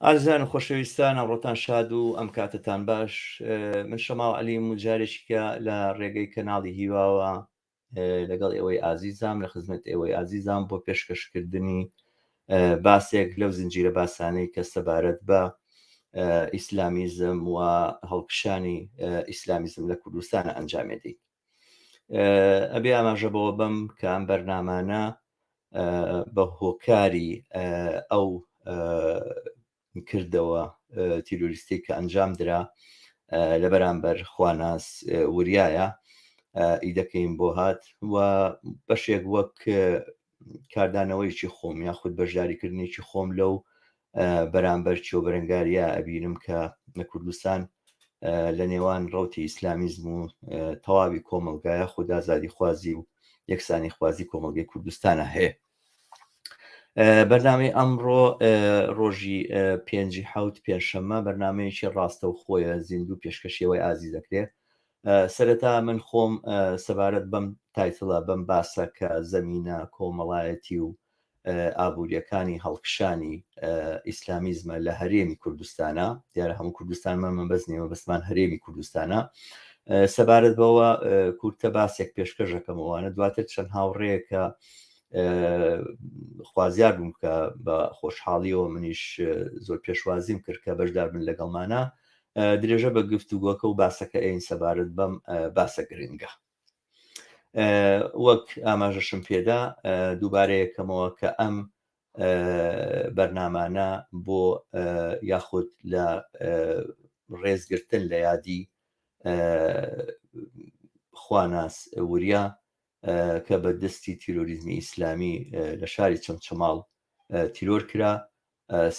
ئازیزان و خۆشەویستان ئەمڕۆتان شاد و ئەم کاتتان باش. من شەماڵ عەلیم و جارێکیکە لە ڕێگەی کەناڵی هیواوە لەگەڵ ئێوەی ئازیزام لە خزمەت ئێوەی ئازیزام بۆ پێشکەشکردنی باسێک لەو زنجیرە باسانەی کە سەبارەت بە ئیسلامیزم و هەڵکشانی ئیسلامیزم لە کوردستانە ئەنجامێدەین. ئەبێ ئاماژە بەوە بم کە ئەم بەرنامانە بە هۆکاری ئەو کردەوە تیرۆریستی کە ئەنجام درا لە بەرامبەر خواناس وریایە ئیدەکەین بۆ هات و بەشێک وەک کاردانەوەیکی خۆم یاخود بەشداریکردنێکی خۆم لەو بەرامبەر چۆبەرەنگاریە ئەبینم کە لە کوردستان لە نێوان ڕەوتی ئیسلامیزم و تەواوی کۆمەلگایە خود ئازادی خوازی و یەکسانی خوازی کۆمەلگەی کوردستانە هەیە. بەرنامەی ئەمڕۆ ڕۆژی 5 پێنجشەممە بەرنمەیەکی ڕاستە و خۆیە زیندوو پێشکەشیەوەی ئازی دەکرێت. سەرەتا من خۆم سەبارەت بەم تایتڵە بەم باسە کە زەمینە کۆمەڵایەتی و ئابوووریەکانی هەڵکشانی ئیسلامیزمە لە هەرێمی کوردستانە، دیارە هەموو کوردستانمە من بەزنیەوە بەسمان هەرێمی کوردستانە، سەبارەت بەوە کورتە باسێک پێشکەشەکەمەوانە دواتر چەند هاوڕەیەکە خوازیار بووم کە بە خۆشحاڵیەوە منیش زۆر پێشوازیم کرد کە بەشدار بن لەگەڵمانە درێژە بە گفتوگۆکە و باسەکە ئەین سەبارەت بەم باسە گرنگە. وەک ئاماژەشم پێدا دووبارەیەکەمەوە کە ئەم بەرنامانە بۆ یاخود لە ڕێزگرتن لە یادی خواناس وریا کە بە دەستی تیرۆریزمی ئیسلامی لە شاری چەمچەماڵ تیرۆر کرا،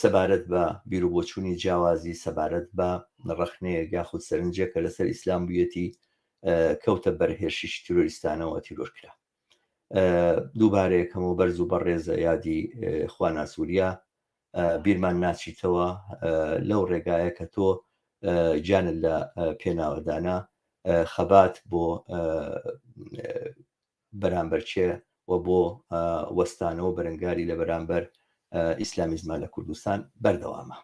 سەبارەت بە بیرروبۆچوونی جیاوازی سەبارەت بە ڕەخنەیە یاخود سەرنجێکە لەسەر ئیسلام بوویەتی کەوتە بەرهێرشیش تیرۆریستانەوە تیرۆر کرا. دووبارەیەکەمەوە بەرز و بەڕێزە یادی خواناس وریا، بیرمان ناچیتەوە لەو ڕێگایە کە تۆ گیانت لە پێناوەدانا خەبات بۆ بەرامبەرچێ و بۆ وەستانەوە بەرەنگاری لە بەرامبەر ئیسلامیزمە لە کوردستان بەردەوامە.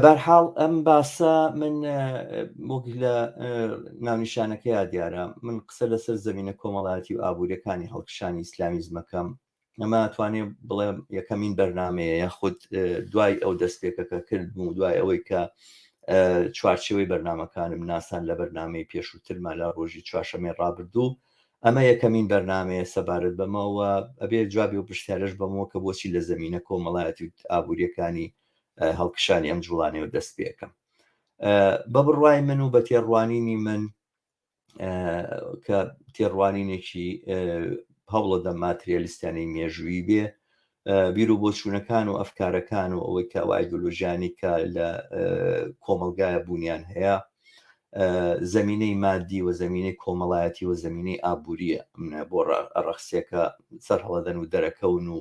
بەرحاڵ ئەم باسە من وەک لە ناونیشانەکەی دیارە من قسە لەسەر زەمینە کۆمەڵایەتی و ئابوووریەکانی هەڵکشانی ئیسلامیزمەکەم، ئەمە توانێ بڵێ یەکەمین بەرنمەیە یاخود دوای ئەو دەستپێکەکە کردم و دوای ئەوەی کە چوارچێوەی بەرنمەکانم ناسان لە بەرنمەی پێشووترمان لە ڕۆژی چوارشەمەی ڕابردوو، ئەمە یەکەمین بەرنمەیە سەبارەت بەمەوە ئەبێ جوابی و پرسیارش بەمەوە کە بۆچی لە زەمینە کۆمەڵایەتی و ئابوووریەکانی هەڵکشانی ئەم جوڵانەوە دەست پێکەم. بە بڕوای من و بە تێڕوانینی من کە تێڕوانینێکی هەوڵە دەم ماتریالیستانی مێژووی بێ، بیرروبۆچوونەکان و ئەفکارەکان و ئەوەی کە ئایدۆلۆژیانی کە لە کۆمەلگایە بوونیان هەیە، زەمینەی مادی و زەمینەی کۆمەڵایەتی و زەمینەی ئابووریە بۆ ڕەخسێکە سەر هەڵەدەن و دەرەکەون و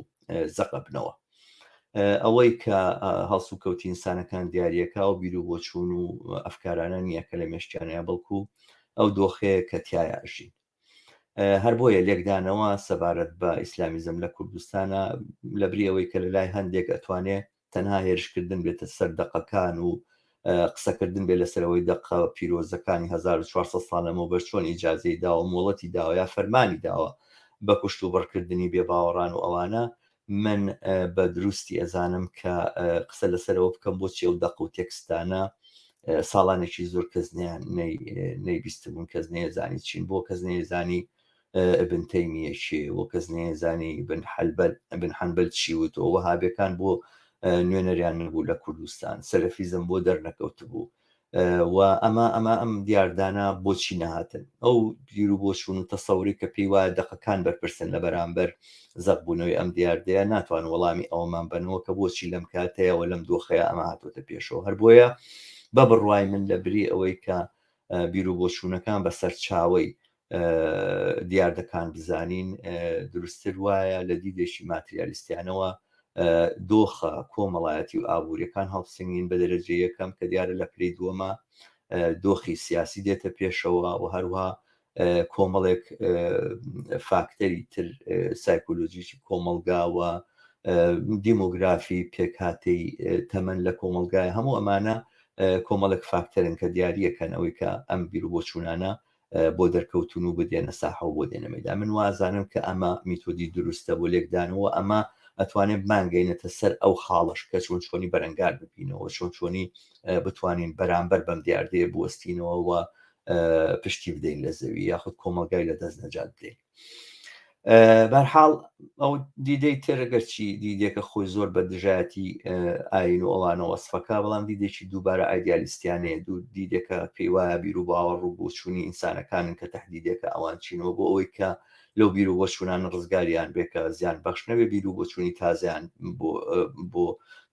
زەقە بنەوە. ئەوەی کە هەڵسو و کەوتی ئینسانەکان دیارریەکە و بیرروبۆچوون و ئەفکارانە نییە کە لە مێشتیانەیە، بەڵکو ئەو دۆخەیە کە تایەژین. هەر بۆیە لێکدانەوە سەبارەت بە ئیسلامیزم لە کوردستانە لە بریەوەی کە لە لای هەندێک ئەتوانێت تەنها هێرشکردن بێتە سەر دەقەکان و قسەکردن بێ لەسەرەوەی دەقە پیرۆزەکانی 1400 ساڵەمەوە بەر چۆن ئیجازەی داوە مۆڵەتی داوە یا فەرمانی داوە بە کوشت و بڕکردنی بێباوەڕان و ئەوانە، من بە دروستی ئەزانم کە قسە لەسەرەوە بکەم بۆچی ئەو دەق و تێکستانە ساڵانێکی زۆر کەس نەیبیستبوون، کەس نێزانی چین، بۆ کەس نێزانی ابن تەیمیە چێ، بۆ کەس نێزانی ابن حەنبەل چی وت، و وەهابیەکان بۆ نوێنەریان نەبوو لە کوردستان، سەلەفیزم بۆ دەرنەکەوت بوو و ئەمە ئەم دیاردانە بۆچی نەهاتن. ئەو بیرروبۆچوون و تەسەوری کە پێی وایە دەقەکان بەرپرسن لە بەرامبەر زەقبوونەوەی ئەم دیاردەیە ناتوان وەڵامی ئەومان بنەوە کە بۆچی لەم کاتەیەوە لەم دۆخەیە ئەمە هاتوۆتە پێشەوە. هەر بۆیە بە بڕوای من لە بری ئەوەی کە بیرروبۆچوونەکان بەسەر چاوەی دیاردەکان بزانین، دروستتر وایە لە دیدێکی ماتریالیستیانەوە دۆخە کۆمەڵایەتی و ئابوووریەکان هەڵسنگین بە دەرەجە یەکەم کە دیارە لە پلەی دووەمە دۆخی سیاسی دێتە پێشەوە و هەروها کۆمەڵێک فاکتەری تر سایکۆلۆجیی کۆمەلگاوە دیمۆگرافی پێکهاتەی تەمەن لە کۆمەلگای هەموو ئەمانە کۆمەڵک فاکتەرن کە دیاریەکەن ئەوەی کە ئەم بیر و بۆچوونانە بۆ دەرکەوتون و بدێنە ساحە و بۆ دێنەمەدا. من وازانم کە ئەمە میتۆدی دروستە بۆ لێکدانەوە، ئەمە ئەتوانێت بانگەینێتە سەر ئەو خاڵش کە چۆن چۆنی بەرەنگار ببینەوە، چۆن چۆنی بتوانین بەرامبەر بەم دیاردەیە بوەستینەوە پشتی بدەین لە زەوی یاخود کۆمەلگای لە دەست نەجات بدەین. بەرحاڵ ئەو دیدەی تێرەگەرچی دیدێکە خۆی زۆر بە دژایەتی ئاین و ئەوانە وەسفەکە، بەڵام دیدێکی دووبارە ئایدیالیستیانەیە، دوو دیدێکە پێی وایە بیر و باوەڕ و بۆچوونی ئینسانەکانن کە تەحدیدێکە ئەوان چینەوە بۆ ئەوەی کە لەو بیر و بۆچوونان ڕزگاریان بێکە زیان بەخش نەبێ، بیر و بۆچوونی تازیان بۆ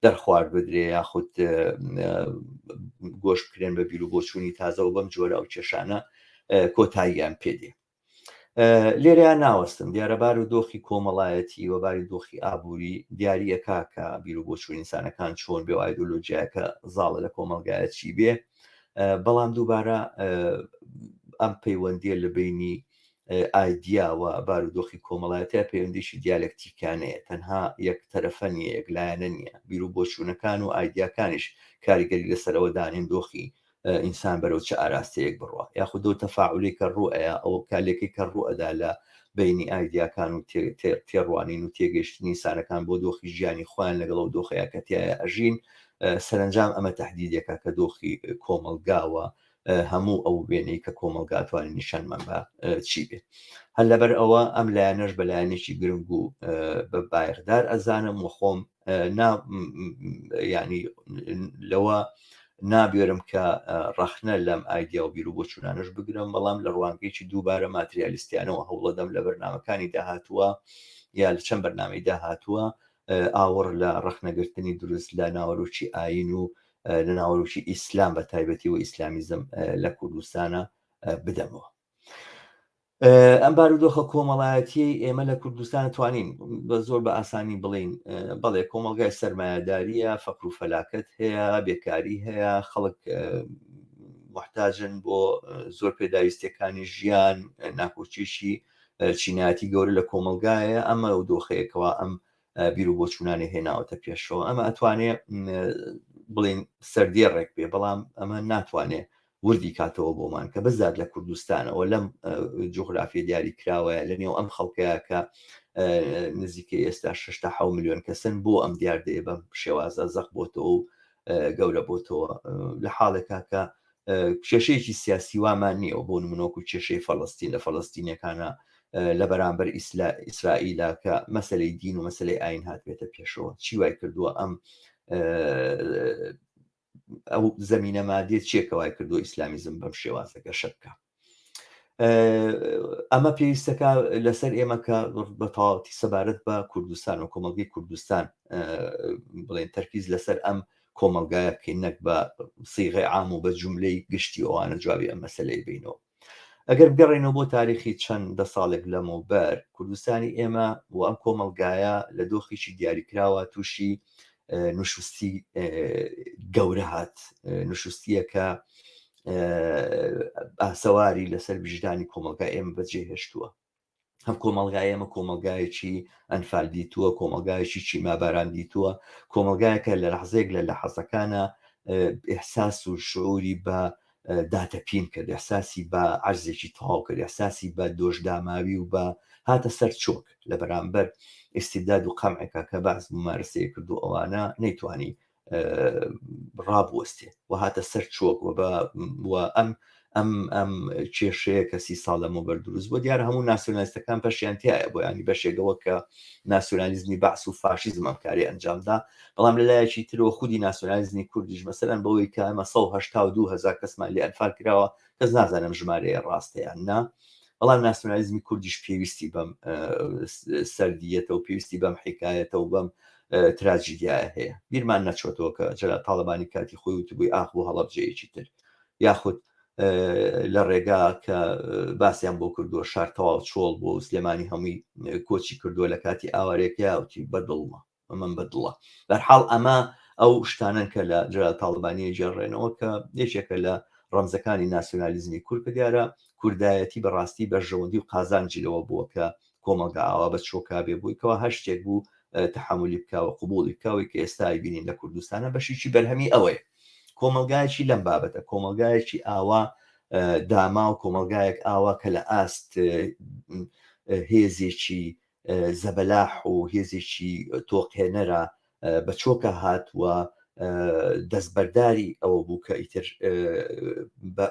دەرخوارد بدرێ یاخود گۆش بکرێن بە بیر و بۆچوونی تازە و بەم جۆرە ئەو کێشانە کۆتاییان پێدێ. لێرەیان ناوەستم دیارەبار و دۆخی کۆمەڵایەتی وەباری دۆخی ئابووری دیاریەکە کە بیر و بۆچوون ئینسانەکان چۆن بێ و ئایدۆلۆجیایەکە زاڵە لە کۆمەلگایەت چی بێ، بەڵام دووبارە ئەم پەیوەندیە لە بینی ئایدیاوە بار و دۆخی کۆمەڵایەتە پەیوەندیشی دیالکتیکانەیە، تەنها یەک تەرەفە نیە، یەکلایەنە نییە. بیر و بۆچوونەکان و ئایدیاکانیش کاریگەری لەسەرەوە دانین دۆخی ئینسان بەرەو چه ئاراستەیەک بڕوە یاخود دو تەفاعلی کە ڕوئەیە ئەو کالێکی کە ڕوئەدا لە بینی ئایدیاکان و تێڕوانین و تێگەشتنی ئینسانەکان بۆ دۆخی ژیانی خۆیان لەگەڵ و دۆخەیە کە تایە ئەژین. سەرنجام ئەمە تەحدیدێکە کە دۆخی کۆمەلگاوە هەموو ئەو وێنەی کە کۆمەلگاتوانی نیشانمان بە چی بێت. هەر لەبەر ئەوە ئەم لایەنەش بەلایەنێکی گرنگ و بە بایەخدار ئەزانم و خۆم ینی لەوە نابێرم کە ڕەخنە لەم ئایدیا و بیر و بۆچوونانش بگرم، بەڵام لە ڕوانگەیەکی دووبارە ماتریالیستیانەوە هەوڵەدەم لە بەرنامەکانی داهاتووە یا لە چەند بەرنامەی داهاتووە ئاوەڕ لە ڕەخنەگرتنی دروست لە ناوەڕووکی ئاین و لە ناوەڕووکی ئیسلام بە تایبەتی و ئیسلامیزم لە کوردستانە بدەمەوە. ئەم بارودۆخە کۆمەڵایەتی ئێمە لە کوردستان توانین بە زۆر بە ئاسانی بڵین بەڵێ کۆمەلگای سەرمایه‌داریە، فەقر و فەلاکەت هەیە، بێکاری هەیە، خەڵک محتاجن بۆ زۆر پێداویستیەکانی ژیان، ناکۆچیشی چینایەتی گەورە لە کۆمەلگایە. ئەمە و دۆخەیەکەوە ئەم بیر و بۆچوونانێ هێناوەتە پێشەوە. ئەمە ئەتوانێت بڵین سەردێڕێک بێ، بەڵام ئەمە ناتوانێت وردی کاتەوە بۆمان کە بەزاد لە کوردستانەوە لەم جوغرافیە دیاری کراوەیە لە نێو ئەم خەڵکەیە کە نزیکەی ئێستا 6 ملیۆن کەسن بۆ ئەم دیاردەیە بەم شێوازە زەق بۆتەوە و گەورە بۆتەوە لە حاڵێکا کە کێشەیەکی سیاسی وامان نییە و بۆ نمونۆکو کێشەی فەڵەستین لە فەڵەستینەکانە لە بەرامبەر ئیسرائیلا کە مەسەلەی دین و مەسەلەی ئاین هات بێتە پێشەوە. چی وای کردووە ئەم ئەو زەمینە مادیێت چیەکەوای کردو ئیسلامیزم بەم شێوازەکە شەکە. ئەمە پێویستەکە لەسەر ئێمە کە بە تەواوەتی سەبارەت بە کوردستان و کۆمەلگەی کوردستان بڵێن تەرکیز لەسەر ئەم کۆمەلگایە بکەین، نەک بە سیغەی عام و بە جوملەی گشتی ئەوانە جوابی ئەم مەسەلەی بینەوە. ئەگەر بگەڕێنەوە بۆ تاریخی چەند دە ساڵێک لەمەوبەر، کوردستانی ئێمە و ئەم کۆمەلگایە لە دۆخێکی دیاریکراوە تووشی نوشستی گەورە هات، نوشستیە کە ئاسەواری لەسەر بژدانی کۆمەلگای ئێمە بەجێ هێشتووە. هەم کۆمەلگای ئێمە کۆمەلگایەکی ئەنفال دیتووە، کۆمەلگایەکی چیماباران دیتووە، کۆمەلگایەکە لە لەحزەیەک لە لەحەزەکانە ئێحساس و شعوری بە داتەپین کرد، ئێحساسی بە عەرزێکی تەواو کرد، ئێحساسی بە دۆشداماوی و بە هاتە سەر چۆک لە بەرامبەر ئیستیبداد و قەمعێکە کە بەعز ممارسەیە کرد و ئەوانە نەیتوانی ڕابوەستێ و هاتە سەر چۆک و ئەم کێشەیە کە 30 ساڵ لەمەوبەر دروست بۆ دیارە هەموو ناسیۆنالیستەکان پەشیان تایە بۆ ینی بەشێکەوە کە ناسیۆنالیزمی بەعس و فاشیزم ئەم کاری ئەنجامدا، بەڵام لەلایەکی ترەوە خودی ناسیۆنالیزمی کوردیش مەسەلەن بەوەی کە ئەمە 182,000 کەسمان لێ ئەنفال کراوە، کەس نازانم ژمارەیە ڕاستەیان نا، بەڵام ناسیۆنالیزمی کوردیش پێویستی بەم سەردیەتە و پێویستی بەم حیکایەتە و بەم تراجیدیایە هەیە. بیرمان نەچۆتەوە کە جەلال تاڵەبانی کاتی خۆی وتبووی ئاخ بۆ هەڵەبجەیەکی تر، یاخود لە ڕێگا کە باسییان بۆ کردووە شار تەواو چۆڵ بۆ سلێمانی هەمووی کۆچی کردووە لە کاتی ئاوارێکیاوتی بەدڵمە من بەدڵە. بەرحاڵ ئەمە ئەو شتانن کە لە جەلال تاڵەبانی جێڕێنەوە کە یەکێکە لە ڕەمزەکانی ناسیۆنالیزمی کورد کە دیارە کوردایەتی بەڕاستی بەرژەوەندی و قازانجیلەوە بووە کە کۆمەلگا ئاوا بە چۆکا بێ بووی کەەوە هەشتێک بوو تحملی بکەوە قوبوڵی بکەوەی کە ئێستا بینین لە کوردستانە بەشیی بەرهەمی ئەوەیە کۆمەلگایەکی لەم بابەتە کۆمەلگایەکی ئاوا داما و کۆمەلگایەک ئاوا کە لە ئاست هێزێکی زەبەلاح و هێزێکی تۆقهێنەرە بە چۆکە هاتووە دەستبەرداری ئەوە بوو کە ئیتر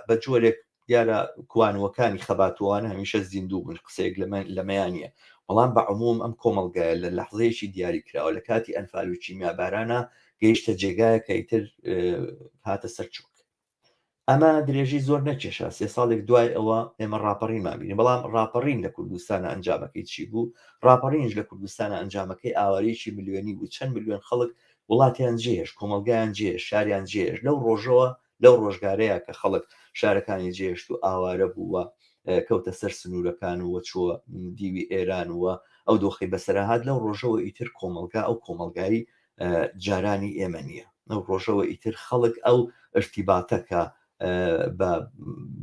بە جۆرێک دیارە کوانوەکانی خەباتوانە هەمیشە زیندوو بن قسەیەک لەمەیانە بەڵام بە عموم ئەم کۆمەلگایە لە لەحظەیەکی دیاری کراوە لە کاتی ئەنفال و چیمیابارانە گەیشتە جێگایە کە ئیتر هاتە سەر چووک ئەمە درێژی زۆر نەکێشە 3 ساڵێک دوای ئەوە ئێمە ڕاپەڕینمان بینی بەڵام ڕاپەڕین لە کوردستانە ئەنجامەکەی چی بوو ڕاپەڕینش لە کوردستانە ئەنجامەکەی ئاوارەیەکی ملیۆنی بوو چەند ملیۆن خەڵک وڵاتیان جێش کۆمەلگایان جێش شاریان جێش لەو ڕۆژەوە لەو ڕۆژگارەیە کە خەڵک شارەکانی جێشت و ئاوارە بووە کەوتە سەر سنوورەکان وە چووە دیوی ئێران وە ئەو دۆخی بەسەرهات لەو ڕۆژەوە ئیتر کۆمەلگا ئەو کۆمەلگایی جارانی ئێمە نییە ئەو ڕۆژەوە ئیتر خەڵک ئەو ئەرتیباتەکە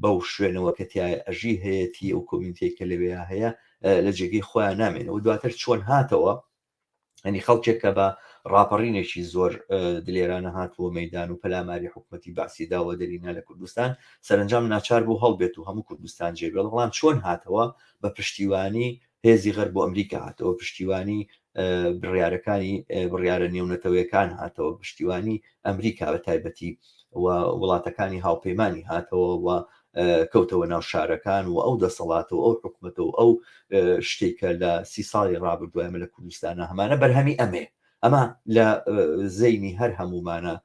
بەو شوێنەوە کە تایە ئەژی هەیەی ئەو کۆمیونیتەی کە لەوێ هەیە لە جێگەی خۆیان نامێنەوە دواتر چۆن هاتەوە ئەنی خەڵکێک کە بە ڕاپەڕینێکی زۆر دلێرانە هاتووە مەدان و پەلاماری حکوومەتی باسی داوە دەرینا لە کوردستان سەرنجام ناچار بوو هەڵبێت و هەموو کوردستان جێبێت بەڵام چۆن هاتەوە بە پشتیوانی هێزی غەرب بۆ ئەمریکا هاتەوە پشتیوانی بڕیارەکانی بڕیارە نێونەتەوەیەکان هاتەوە پشتیوانی ئەمریکا بە تایبەتی وڵاتەکانی هاوپەیمانی هاتەوە و کەوتەوە ناو شارەکان و ئەو دەسەڵاتەوە ئەو حکوومەتەوە ئەو شتێکە لە 30 ساڵی ڕابردوایمە لە کوردستانە هەمانە بەرهەمی ئەمە لە زەینی هەر هەمومانە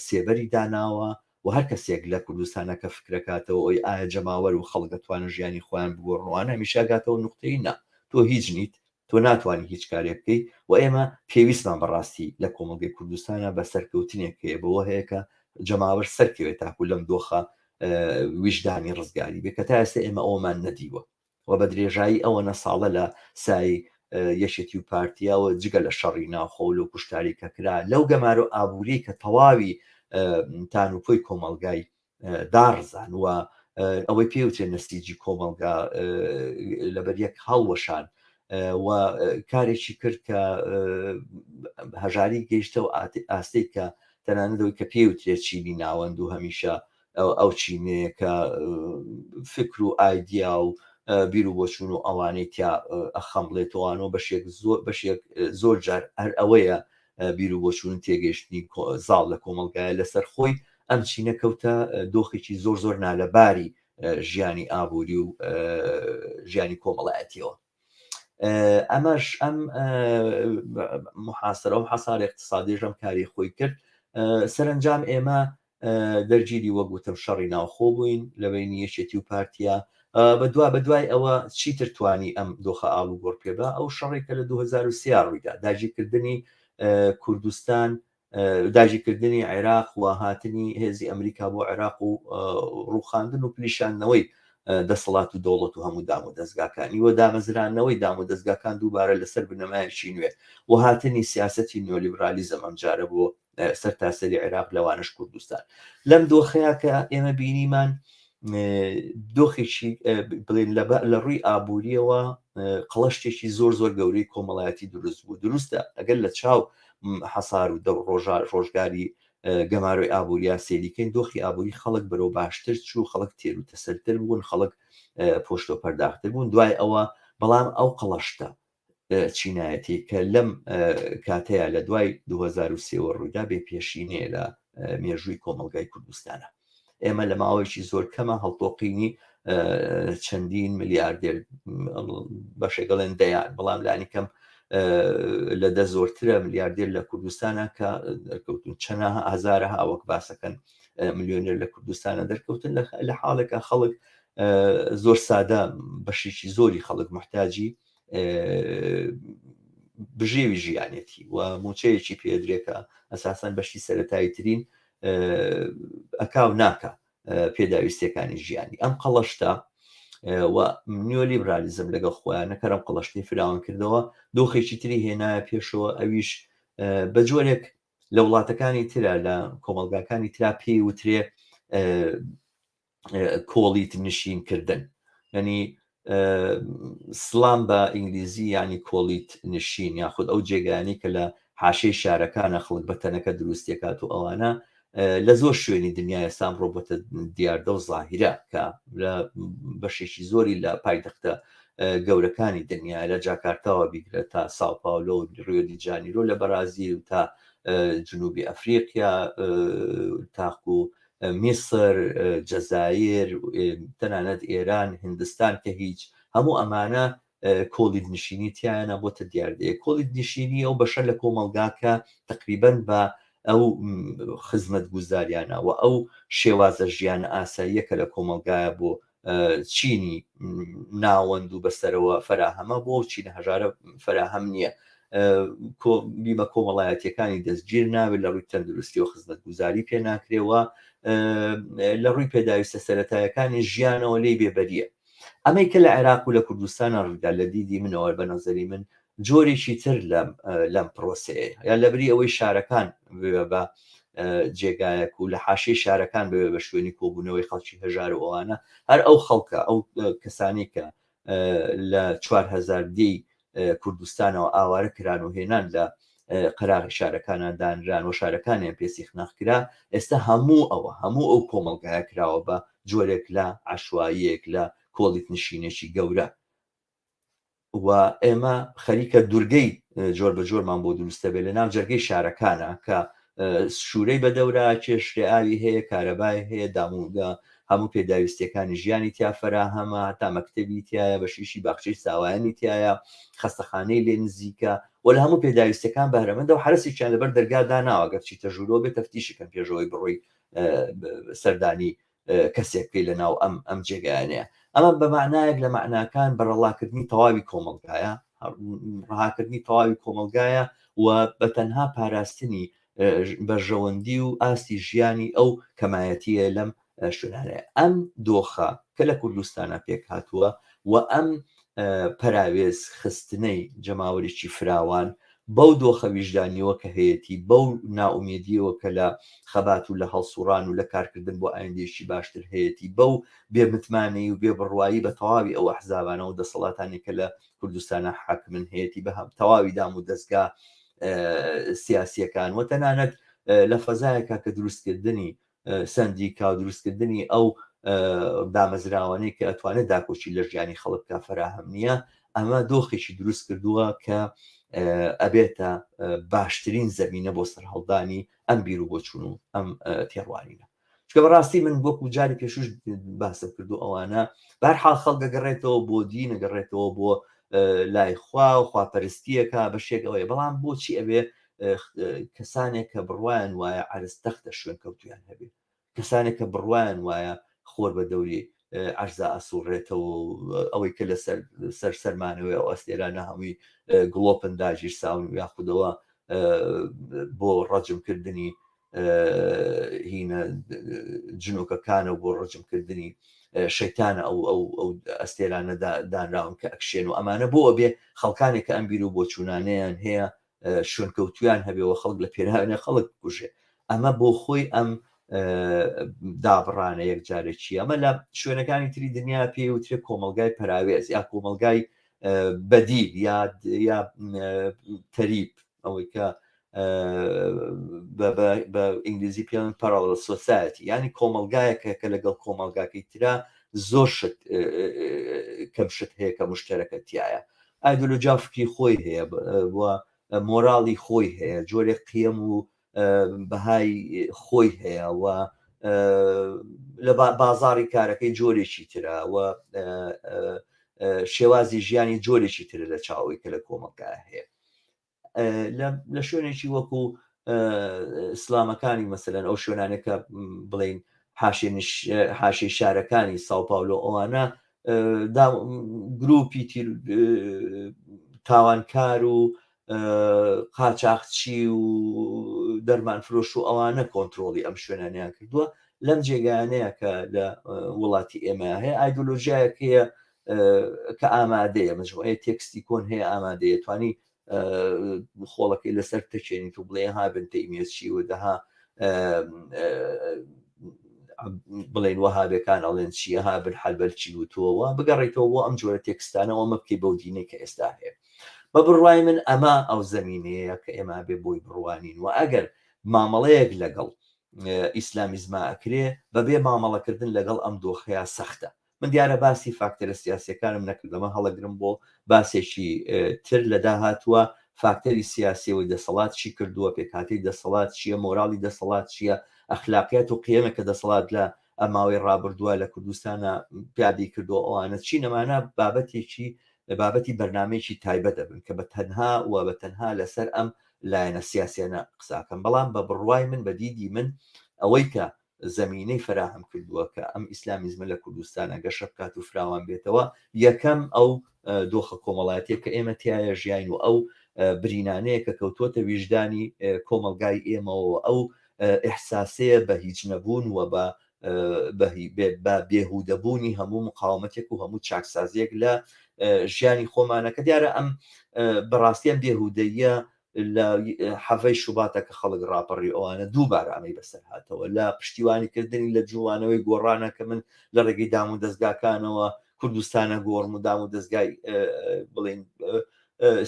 سێبەری داناوە و هەر کەسێک لە کوردستانە کە فکرەکاتەوە ئەوی ئایا جەماوەر و خەڵک دەتوانن ژیانی خۆیان بگۆڕنەوەوانە هەمیشاگاتەوە نقطەی نا تۆ هیچ نیت تۆ ناتوانانی هیچ کارێک بکەیت و ئێمە پێویستمان بەڕاستی لە کۆمەلگەی کوردستانە بە سەرکەوتنێک هەیە بەوە هەیە کە جەماوەر سەرکەوێت تاکو لەم دۆخە ویژدانی ڕزگاری بێ کە تا ئێستا ئێمە ئەومان نەدیوە و بە درێژایی ئەوەنە ساڵە لە سای یەشێتی و پارتیاوە جگە لە شەڕی ناوخۆل و کوشتاری کەکرا لەو گەمارە و ئابووری کە تەواوی تانوپۆی کۆمەلگای داڕزان و ئەوەی پێوتێ نەسیجی کۆمەلگا لەبەر یەک هەڵوەشان و کارێکی کرد کە هەژاری گەیشتە و ئاستەی کە تەنانەتەوەی کە پێوترێت چینی ناوەند و هەمیشە ئەو چینەیە کە فکر و ئایدیا و بیر و بۆچوون و ئەوانەی تیا ئەخەمڵێتەوەوانەوە بەشێک زۆر جار هەر ئەوەیە بیر و بۆچوون تێگەشتنی زاڵ لە کۆمەلگایە لەسەر خۆی ئەم چینە کەوتە دۆخێکی زۆر زۆر نالەباری ژیانی ئابووری و ژیانی کۆمەڵایەتیەوە ئەمەش ئەم محاسرە و حەسار اقتصادیش ئەم کاری خۆی کرد سەرنجام ئێمە دەرگیری وەگوتم شەڕی ناوخۆ بووین لە بینی یەکێتی و پارتیا بە دوای ئەوە چیتر توانی ئەم دۆخە ئاڵ و گۆڕ پێبا ئەو شەڕێکە لە 2023 ڕوویدا داگیرکردنی کوردستان داگیرکردنی عێراق و هاتنی هێزی ئەمریکا بۆ عێراق و ڕووخاندن و پلیشانەوەی دەسەڵات و دەوڵەت و هەموو دام و دەستگاکانی وە دامەزرانەوەی دام و دەستگاکان دووبارە لەسەر بنەمایەکی نوێ و هاتنی سیاسەتی نیۆلیبرالیزم ئەمجارە بۆ سەر تاسەری عێراق لەوانش کوردستان لەم دۆخەیە کە ئێمە بینیمان دۆخێکی بڵێن لە ڕووی ئابوووریەوە قەڵەشتێکی زۆر زۆر گەورەی کۆمەڵایەتی دروست بوو دروستە ئەگەر لە چاو حەسار و ڕۆژگاری گەماروی ئابووریا سێریکەین دۆخی ئابووری خەڵک بەرەو باشتر چوو خەڵک تێر و تەسەرتر بوون خەڵک پۆشتۆ پەرداختر بوون دوای ئەوە بەڵام ئەو قەڵەشتە چینایەتی کە لەم کاتەیە لە دوای 2023 ڕوویدا بێ پێشینەیە لە مێژووی کۆمەلگای کوردستانە ئێمە لە ماوەیەکی زۆر کەمە هەڵتۆقینی چەندین ملیاردێر بەشێگەڵێن دەیان بەڵام لانی کەم لە دە زۆرترە ملیاردێر لە کوردستانە کە دەرکەوتون چەنە هەزارە هاوەک باسەکەن ملیۆنێر لە کوردستانە دەرکەوتن لە حاڵێکە خەڵک زۆر سادە بەشێکی زۆری خەڵک محتاجی بژێوی ژیانێتی و موچەیەکی پێدرێکە ئەساسەن بەشی سەرەتایی ترین ئەکاو ناکە پێداویستەکانی ژیانی ئەم قەڵەشتە و نیۆلیبرالیزم لەگەڵ خۆیانە کەرەم قەڵەشتی فراوان کردەوە دۆخێکی تری هێنایە پێشەوە ئەویش بە جۆرێک لە وڵاتەکانی ترە لە کۆمەلگاکانی ترا پێی وترێ کۆڵیت نشینکردن ینی سڵام بە ئینگلیزی ینی کۆلیت نشین یاخود ئەو جێگانی کە لە حاشەی شارەکانە خڵک بەتەنەکە دروستیکات و ئەوانە لە زۆر شوێنی دنیا ئێستان ڕۆبەتە دیاردە و زاهیرە کە لە بەشێکی زۆری لە پایتەختە گەورەکانی دنیا لە جاکارتاوە بیگرە تا ساوپاولۆ و ڕیۆدی جانیرۆ لە بەرازیل و تا جنوبی ئەفریقیا تاکو میسر جەزایر تەنانەت ئێران هندستان کە هیچ هەموو ئەمانە کۆلیت نشینی تیانە بۆتە دیاردەیە کۆلیت نشینی ئەو بەشە لە کۆمەلگاکە تقریبەن بە ئەو خزمەت گوزاریانەوە ئەو شێوازە ژیانە ئاساییە کە لە کۆمەلگایە بۆ چینی ناوەند و بەسەرەوە فەراهەمە بۆ چینە هەژارە فەراهەم نییە بیمە کۆمەڵایەتیەکانی دەستگیر ناوێت لە ڕووی تەندروستی و خزمەت گوزاری پێ ناکرێەوە لە ڕووی پێداویستە سەرەتایەکانی ژیانەوە لی بێبەریە ئەمەی کە لە عێراق و لە کوردستانە ڕوویدا لە دیدی منەوە بە نەزەری من جۆرێکی تر لەم پرۆسەیە یان لەبری ئەوەی شارەکان بە جێگایەک و لە حاشەی شارەکان بێ بە شوێنی کۆبوونەوەی خەڵکی هەژار و ئەوانە هەر ئەو خەڵکە ئەو کەسانی کە لە 4000 دی کوردستانەوە ئاوارە کران و هێنان لە قەراغی شارەکانان دانران و شارەکانیان پێسی خناخکرا ئێستا هەموو ئەو کۆمەلگایە کراوە بە جۆرێک لە عشواییەک لە کۆلیت نشینێکی گەورە و ئێمە خەریکە دوورگەی جۆر بە جۆرمان بۆ دروستە بێت لە ناو جەرگەی شارەکانە کە شوورەی بە دەورە کێشتێ ئاوی هەیە کارەبای هەیە دامودا هەموو پێداویستەکانی ژیانی تیا فەراهەمە تا مەکتەبی تایە بە شیشی باخچەی ساوایانی تایە خەستەخانەی لێ نزیکە و لە هەموو پێداویستەکان بەهرەمەندە و حرەسێکیان لەبەر دەرگادا ناوەگەر چیتە ژوورۆ بێت تەفتیشەکەن پێشەوەی بڕۆی سەردانی کەسێک پێی لە ناو ئەم جێگایانەیە ئەمە بە معنایەک لە معناکان بەرەڵاکردنی تەواوی کۆمەلگایە ڕاهاکردنی تەواوی کۆمەلگایە و بە تەنها پاراستنی بەرژەوەندی و ئاستی ژیانی ئەو کەمایەتیە لەم شوێنانەیە ئەم دۆخە کە لە کوردستانە پێک هاتووە و ئەم پەراوێز خستنەی جەماوەریی فراوان بەو دۆخە ویژدانیەوە کە هەیەی بەو ناومێدیەوە کە لە خەبات و لە هەڵسوڕان و لە کارکردن بۆ ئایندێکی باشتر هەیەی بەو بێمتمانی و بێبڕوایی بە تەواوی ئەو ئەحزابانە و دەسەڵاتانی کە لە کوردستانە حاکمن هەیەی بە هەم تەواوی دام و دەستگا سیاسیەکان و تەنانەت لە فەزایەکە کە دروستکردنی سندیکا و دروستکردنی ئەو دامەزراوانەی کە ئەتوانێت داکۆچی لە ژیانی خەڵکە فراهەم نییە ئەمە دۆخێکی دروست کردووە کە ئەبێتە باشترین زەمینە بۆ سەرهەڵدانی ئەم بیر و بۆچوون و ئەم تێڕوانینە چکە بەڕاستی من وەکو جاری پێشوش باسم کردو ئەوانە بەرحاڵ خەڵک گەڕێتەوە بۆ دین نەگەڕێتەوە بۆ لای خوا و خواپەرستیەکە بە شێکەوەی بەڵام بۆچی ئەوێ کەسانێک کە بڕوایان وایە عرزتەختە شوێن کەوتویان هەبێت کەسانێک کە بڕوایان وایە خۆر بە دەوری عەرزا ئەسوڕێتەوە ئەوەی کە لە سەر سەرمانەوەی ئەو ئەستێرانە هەمووی گڵۆپن داگیر ساون یاخودەوە بۆ ڕەجمکردنی هینە جنۆکەکانە بۆ ڕەجمکردنی شەیتانە ئەو ئەستێرانە دانراون کە ئەکشێن و ئەمانە بۆ بێ خەڵکانێک کە ئەم بیر و بۆچوونانەیان هەیە شوێنکەوتویان هەبێەوە خەڵک لە پێراوێنە خەڵک بکوژێ ئەمە بۆ خۆی ئەم دابڕانە یەکجارێکی ئەمە لە شوێنەکانی تری دنیا پێی وترێت کۆمەلگای پەراوێز یا کۆمەلگای بەدیل یا تەریب ئەوەی کە بە ئینگلیزی پێڵن پەرەڵ سۆسایەتی ینی کۆمەلگایەکە کە لەگەڵ کۆمەلگاکەی ترا زۆر شت کەم شت هەیە کە مشتەرەکە تایە ئایدۆلۆجیافکی خۆی هەیە بووە مۆراڵی خۆی هەیە جۆرێک قیەم و بەهای خۆی هەیە و لە بازاڕی کارەکەی جۆرێکی ترە و شێوازی ژیانی جۆرێکی ترە لە چاوی کە لە کۆمەلگای هەیە لە شوێنێکی وەکو ئیسلامەکانی مەسەلەن ئەو شوێنانێکە بڵین حاشەی شارەکانی ساوپاولۆ ئەوانە گروپی تاوانکار و قاچاقچی و دەرمان فرۆش و ئەوانە کۆنتترۆلی ئەم شوێنانیان کردووە لەم جێگانەیە کە لە وڵاتی ئێمە هەیە ئایدۆلۆژیایەک هەیە کە ئامادەیە مەجموعەیە تێکستی کۆن هەیە ئامادەیە توانی خۆڵەکەی لەسەر تەچێنیت و بڵێ ها بن تەیمیەچی و دەها بڵێن وەهابیەکان ئەڵێن چیە هابن حەلبەلچی وتووەوە بگەڕێیتەوە بۆ ئەم جۆرە تێکستانەوە ئەمە بکەی بەو دینەی کە ئێستا هەیە. بە بڕوای من ئەمە ئەو زەمینەیە کە ئێمە بێ بۆی بڕوانین و ئەگەر مامەڵەیەک لەگەڵ ئیسلامیزما ئەکرێ بەبێ مامەڵەکردن لەگەڵ ئەم دۆخەیە سەختە. من دیارە باسی فاکتەرە سیاسیەکانم نەکرد لەمە هەڵەگرم بۆ باسێکی تر لە داهاتووە فاکتەری سیاسیەوەی دەسەڵات چی کردووە پێکهاتەی دەسەڵات چییە مۆراڵی دەسەڵات چییە ئەخلاقیات و قیەمێکە دەسەڵات لە ئەماوەی ڕابردووە لە کوردستانە پیادی کردو ئەوانە چی نەمانە بابەتی بەرنمەیەکی تایبەت دەبن کە بە تەنها و بە تەنها لەسەر ئەم لایەنە سیاسیانە قساکەم بەڵام بە بڕوای من بە دیدی من ئەوەی کە زەمینەی فراهم کردووە کە ئەم ئیسلامیزمە لە کوردستانە گەشە بکات و فراوان بێتەوە یەکەم ئەو دۆخە کۆمەڵایەتێک کە ئێمە تایە ژیاین و ئەو برینانەیە کە کەوتوتە ویژدانی کۆمەلگای ئێمەوە ئەو ئیحساسەیە بە هیچ نەبوون و بە بێهودەبوونی هەموو مقاومەتێک و هەموو چاکسازیەک لە ژیانی خۆمانە کە دیارە ئەم بەڕاستیان بێهودەیە لە حەڤەی شوباتە کە خەڵک ڕاپەڕی ئەوانە دووبارە ئەمەی بەسەر هاتەوە لە پشتیوانیکردنی لە جوانەوەی گۆڕانە کە من لە ڕێگەی دام و دەستگاکانەوە کوردستانە گۆڕم و دام و دەستگای بڵێن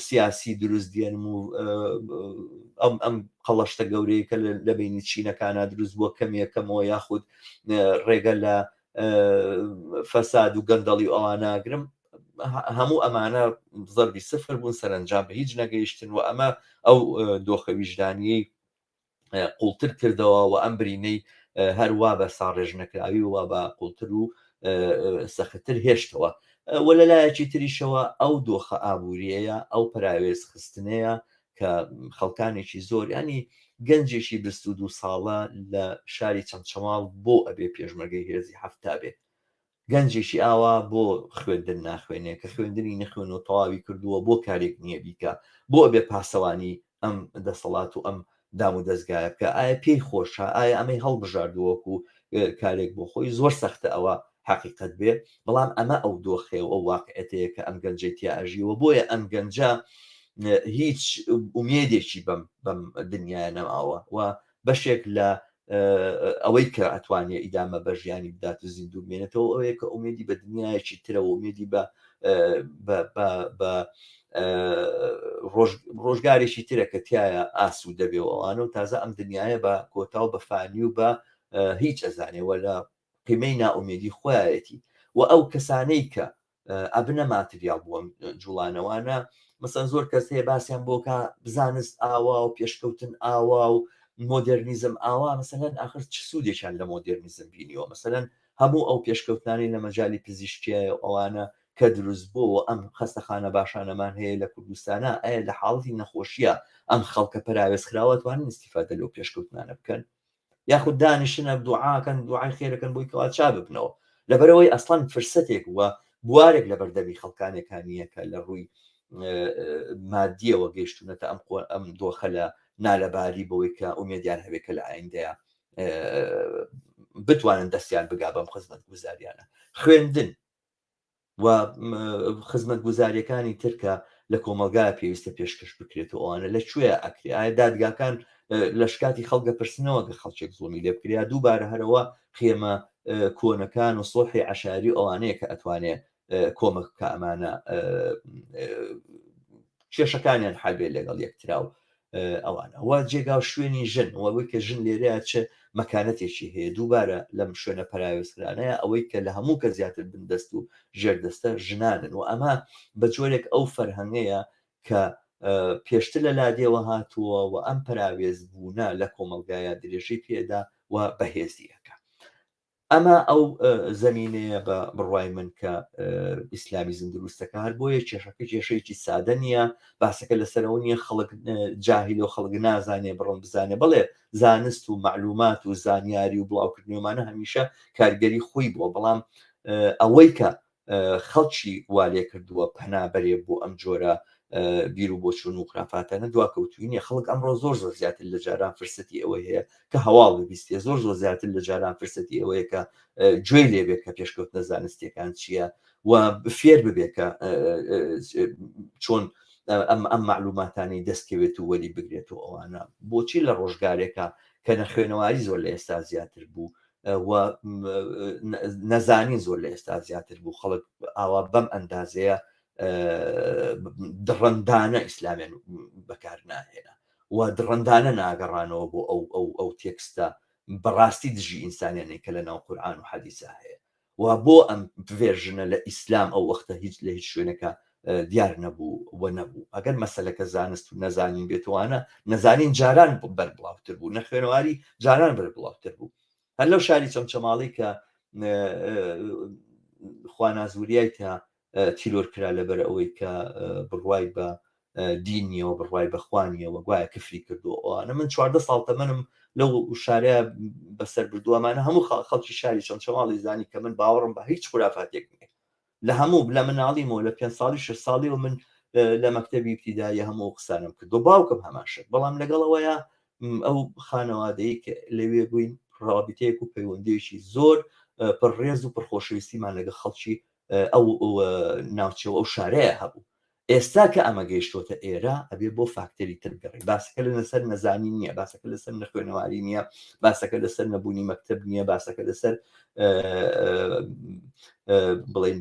سیاسی دروست دێنم و ئەم قەڵەشتە گەورەیە کە لە بینی چینەکانە دروست بووە کەمێکەمەوە یاخود ڕێگە لە فەساد و گەندەڵی ئەواناگرم هەموو ئەمانە زەربی سفر بوون سەرنجام بە هیچ نەگەیشتن و ئەمە ئەو دۆخە ویژدانیەی قوڵتر کردەوە و ئەم برینەی هەروە بە ساڕێژنەکراوی و بە قوڵتر و سەختتر هێشتەوە وە لەلایەکی تریشەوە ئەو دۆخە ئابوووریەیە ئەو پراوێز خستنەیە کە خەڵکانێکی زۆر ینی گەنجێکی 22 ساڵە لە شاری چەمچەماڵ بۆ ئەبێ پێشمەرگەی هێزی هەفتا بێت گەنجێکی ئاوا بۆ خوێندن ناخوێنێ کە خوێندنی نەخوێن و تەواوی کردووە بۆ کارێک نییە بیکە بۆ ئەبێ پاسەوانی ئەم دەسەڵات و ئەم دام و دەستگایە بکە ئایا پێی خۆشە ئایا ئەمەی هەڵبژاردووەکو کارێک بۆ خۆی زۆر سەختە ئەوە حقیقت بێ بەڵام ئەمە ئەو دۆخێ و ئەو واقعەتەیە کە ئەم گەنجەی تیا ئەژیوە بۆیە ئەم گەنجە هیچ ئومێدێکی بەم دنیاە نەماوە و بەشێک لە ئەوەی کە ئەتوانێت ئیدامە بە ژیانی بدات و زیندوو بمێنێتەوە ئەوەیە کە ئومێدی بە دنیایەکی ترەوە ئومێدی بە ڕۆژگارێکی ترە کە تایە ئاسو دەبێەوە ئەوانە و تازە ئەم دنیاە بە کۆتا و بەفانی و بە هیچ ئەزانێەوە لە قیمەی ناومێدی خۆیەتی و ئەو کەسانەی کە ئەبنە ماتریال بووە جوڵانەوانە مەسەن زۆر کەس هەیە باسییان بۆکە بزانست ئاوا و پێشکەوتن ئاوا و مۆدررنیزم ئاوا مەسەلەن ئاخر چ سوودێکیان لە مۆدررنیزم بینیەوە مەسەلەن هەموو ئەو پێشکەوتانی لە مەجای پزیشکیە ئەوانە کە دروست بووە ئەم خەستەخانە باشانەمان هەیە لە کوردستانە ئایا لە حاڵی نەخۆشیە ئەم خەڵکە پراوێزخراوەتوانن ئیسیفادە لەو پێشکەوتانە بکەن یاخود دانیشتنە دوعاکەن دوعای خێرەکەن بۆی کەوا چا ببنەوە لەبەرەوەی ئەسڵان فرسەتێک وە بوارێک لە بەردەمی خەڵکانێکانیە کە لە ڕووی مادیەوە گەیشتونەتە ئەم دۆخە لە نالەباری بەوەی کە ئومێدیان هەبێکە لە ئایندەیە بتوانن دەستیان بگا بەم خزمەت گوزاریانە خوێندن و خزمەت گوزاریەکانی ترکە لە کۆمەلگای پێویستە پێشکەش بکرێتەوە ئەوانە لەکوێ ئەکرێ ئایا دادگاکان لە شکاتی خەڵکە پرسنەوە کە خەڵکێک زۆمی لێ بکریا دووبارە هەرەوە خێمە کۆنەکان و سۆحی عەشاری ئەوانەیە کە ئەتوانێت کۆمەک کە ئەمانە کێشەکانیان حەلبێ لەگەڵ یەکترا و ئەوانە وا جێگا و شوێنی ژن وەوەی کە ژن لێرەیە چه مەکانەتێکی هەیە دووبارە لەم شوێنە پراوێزکرانەیە ئەوەی کە لە هەموو کە زیاتر بندەست و ژێردەستە ژنانن و ئەمە بە جۆرێک ئەو فەرهەنگەیە کە پێشتر لە لادێوە هاتووە و ئەم پراوێز بوونە لە کۆمەلگایە درێژەی پێدا و بەهێزیەکە ئەمە ئەو زەمینەیە بە بڕوای من کە ئیسلامیزم دروستەکە هەر بۆیە کێشەکە کێشەیەکی سادە نییە باسەکە لەسەرەوە نیە خەڵک جاهیل و خەڵک نازانێ بڕۆن بزانێ بڵێ زانست و معلومات و زانیاری و بڵاوکردنیۆمانە هەمیشە کارگەری خۆی بووە بەڵام ئەوەی کە خەڵکی والێ کردووە پەنابەرێ بۆ ئەم جۆرە بیر و بۆچوون و خرافاتانە دواکەوتوینە خەڵک ئەمڕۆ زۆر زیاتر لە جاران فرسەتی ئەوە هەیە کە هەواڵ ببیستێ زۆر زیاتر لە جاران فرسەتی ئەوەیە کە گوێی لێبێت کە پێشکەوتنە زانستیەکان چییە و فێر ببێت کە چۆن ئەم معلوماتانی دەستکەوێت و وەری بگرێت و ئەوانە بۆچی لە ڕۆژگارێکە کە نەخوێنەواری زۆر لە ئێستا زیاتر بوو و نەزانین زۆر لە ئێستا زیاتر بوو خەڵک ئاوا بەم ئەندازەیە دڕندانە ئیسلامیان بەکار ناهێنا و دڕندانە ناگەڕانەوە بۆ ئەو تێکستە بەڕاستی دژی ئینسانیانەی کە لە ناو قورئان و حەدیثە هەیە و بۆ ئەم ڤێرژنە لە ئیسلام ئەو وەختە هیچ لە هیچ شوێنەکە دیار نەبوو و نەبوو ئەگەر مەسەلەکە زانست و نەزانین بێتوانە نەزانین جاران بەربڵاوتر بوو نە خوێنەواری جاران بەربڵاوتر بوو هەر لەو شاری چەمچەماڵی کە خوانازوریای تا تیرۆر کرا لەبەر ئەوەی کە بڕوای بە دینیەوە بڕوای بەخوانیەوە گوایە کفری کردو ئەوانە من 14 ساڵ تەمەنم لەو شارەیە بەسەر بردووەمانە هەموو خەڵکی شاری چەمچەماڵی زانی کە من باوەڕم بە هیچ خورافاتێک نییە لە هەموو لە مناڵیمەوە لە 5 ساڵی 6 ساڵی و من لە مەکتەبی ابتیدایی هەموو قسانم کردو باوکم هەماشە بەڵام لەگەڵەوەیە ئەو خانەوادەیە کە لەوێ بووین ڕابطەیەک و پەیوەندیشی زۆر پڕێز و پرخۆشەویستیمان لەگە خەڵکی ئەو ناوچەوە ئەو شارەیە هەبوو ئێستا کە ئەمە گەیشتۆتە ئێرە ئەبێ بۆ فاکتەری ترگەڕی باسەکە لەسەر نەزانی نییە باسەکە لەسەر نەخوێنەواری نییە باسەکە لەسەر نەبوونی مەکتەب نییە باسەکە لەسەر بڵێن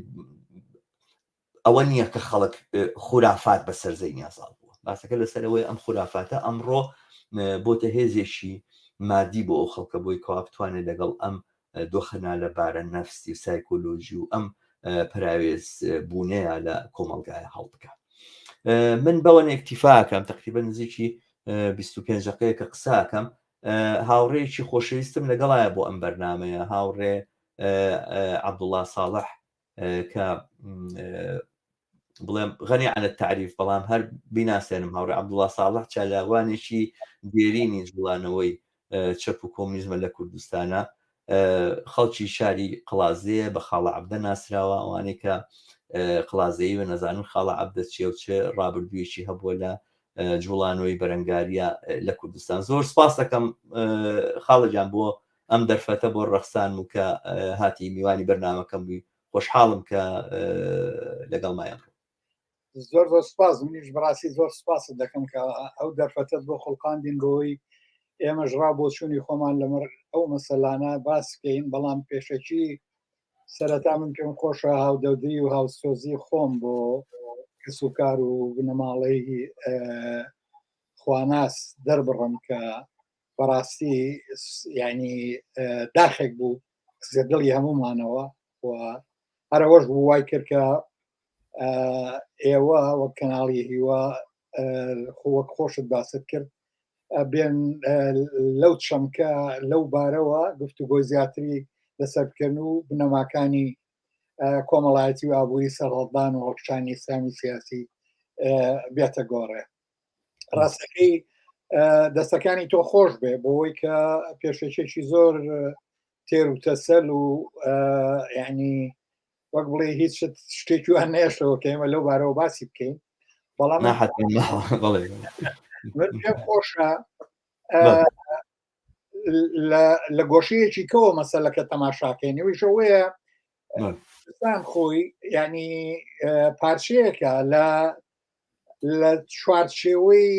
ئەوە نییە کە خەڵک خورافات بەسەر زەینیا ساڵ بووە باسەکە لەسەرەوەی ئەم خورافاتە ئەمڕۆ بۆتە هێزێکی مادی بۆ ئەو خەڵکە بۆی کەوا بتوانێت لەگەڵ ئەم دۆخەنا لە بارە نەفسی و سایکۆلۆژی و ئەم پراوێز بوونەیە لە کۆمەلگایە هەڵ بکە من بەوەن ئێکتیفاکەم تقریبا نزیکی 25 دقەیەکە قساکەم هاوڕێیەکی خۆشەویستم لەگەڵایە بۆ ئەم بەرنامەیە هاوڕێ عەبدوڵڵا ساڵح کە بڵێم غەنی عن التعریف بەڵام هەر بیناسێنم هاوڕێ عەبدوڵڵا ساڵح چالاوانێکی دێرینی جوڵانەوەی چەپ و کۆمونیزمە لە کوردستانە خەڵکی شاری قڵازەیە بە خاڵە عەبدە ناسراوە ئەوانەی کە قڵازەیی و نەزانن خاڵە عەبدە چیە و چێ ڕابردوویەکی هەبووە لە جوڵانەوەی بەرەنگاریە لە کوردستان زۆر سپاس دەکەم خاڵەجان بۆ ئەم دەرفەتە بۆ ڕەخسان و کە هاتی میوانی بەرنامەکەم بووی خۆشحاڵم کە لەگەڵمایە زۆر زۆر سپاس منیش بەڕاستی زۆر سپاست دەکەم کە ئەو دەرفەتت بۆ خەڵقاندین ڕۆی ئێمەش ڕا بۆ چوونی خۆمان لەمەڕ ئەو مەسەلانە باس بکەین بەڵام پێشەکی سەرەتا من پێم خۆشە هاودەودی و هاوسۆزی خۆم بۆ کەسوکار و بنەماڵەی خواناس دەربڕم کە بەڕاستی یعنی داخێک بوو قسە دڵی هەمومانەوە و هەرەوەش بوو وای کرد کە ئێوە وەک کەناڵی هیوە وەک خۆشت باست کرد بێن لەو چەمکە لەو بارەوە گفتوگۆی زیاتری لەسەر بکەن و بنەماکانی کۆمەڵایەتی و ئابووری سەرهەڵدان و هەڵکشانی ئیسلامی سیاسی بێتە گۆڕێ ڕاستەکەی دەستەکانی تۆ خۆش بێ بۆەوەی کە پێشەکێکی زۆر تێر و تەسەل و یعنی وەک بڵێ هیچ شتێکی وان نێشتەوە کە ئێمە لەو بارەوە باسی بکەین بەڵام من پێم خۆشە لە گۆشەیەکی کەوە مەسەلەکە تەماشاکەینەوەی شەوەیە سان خۆی ینی پارچەیەکە لە چوارچێوەی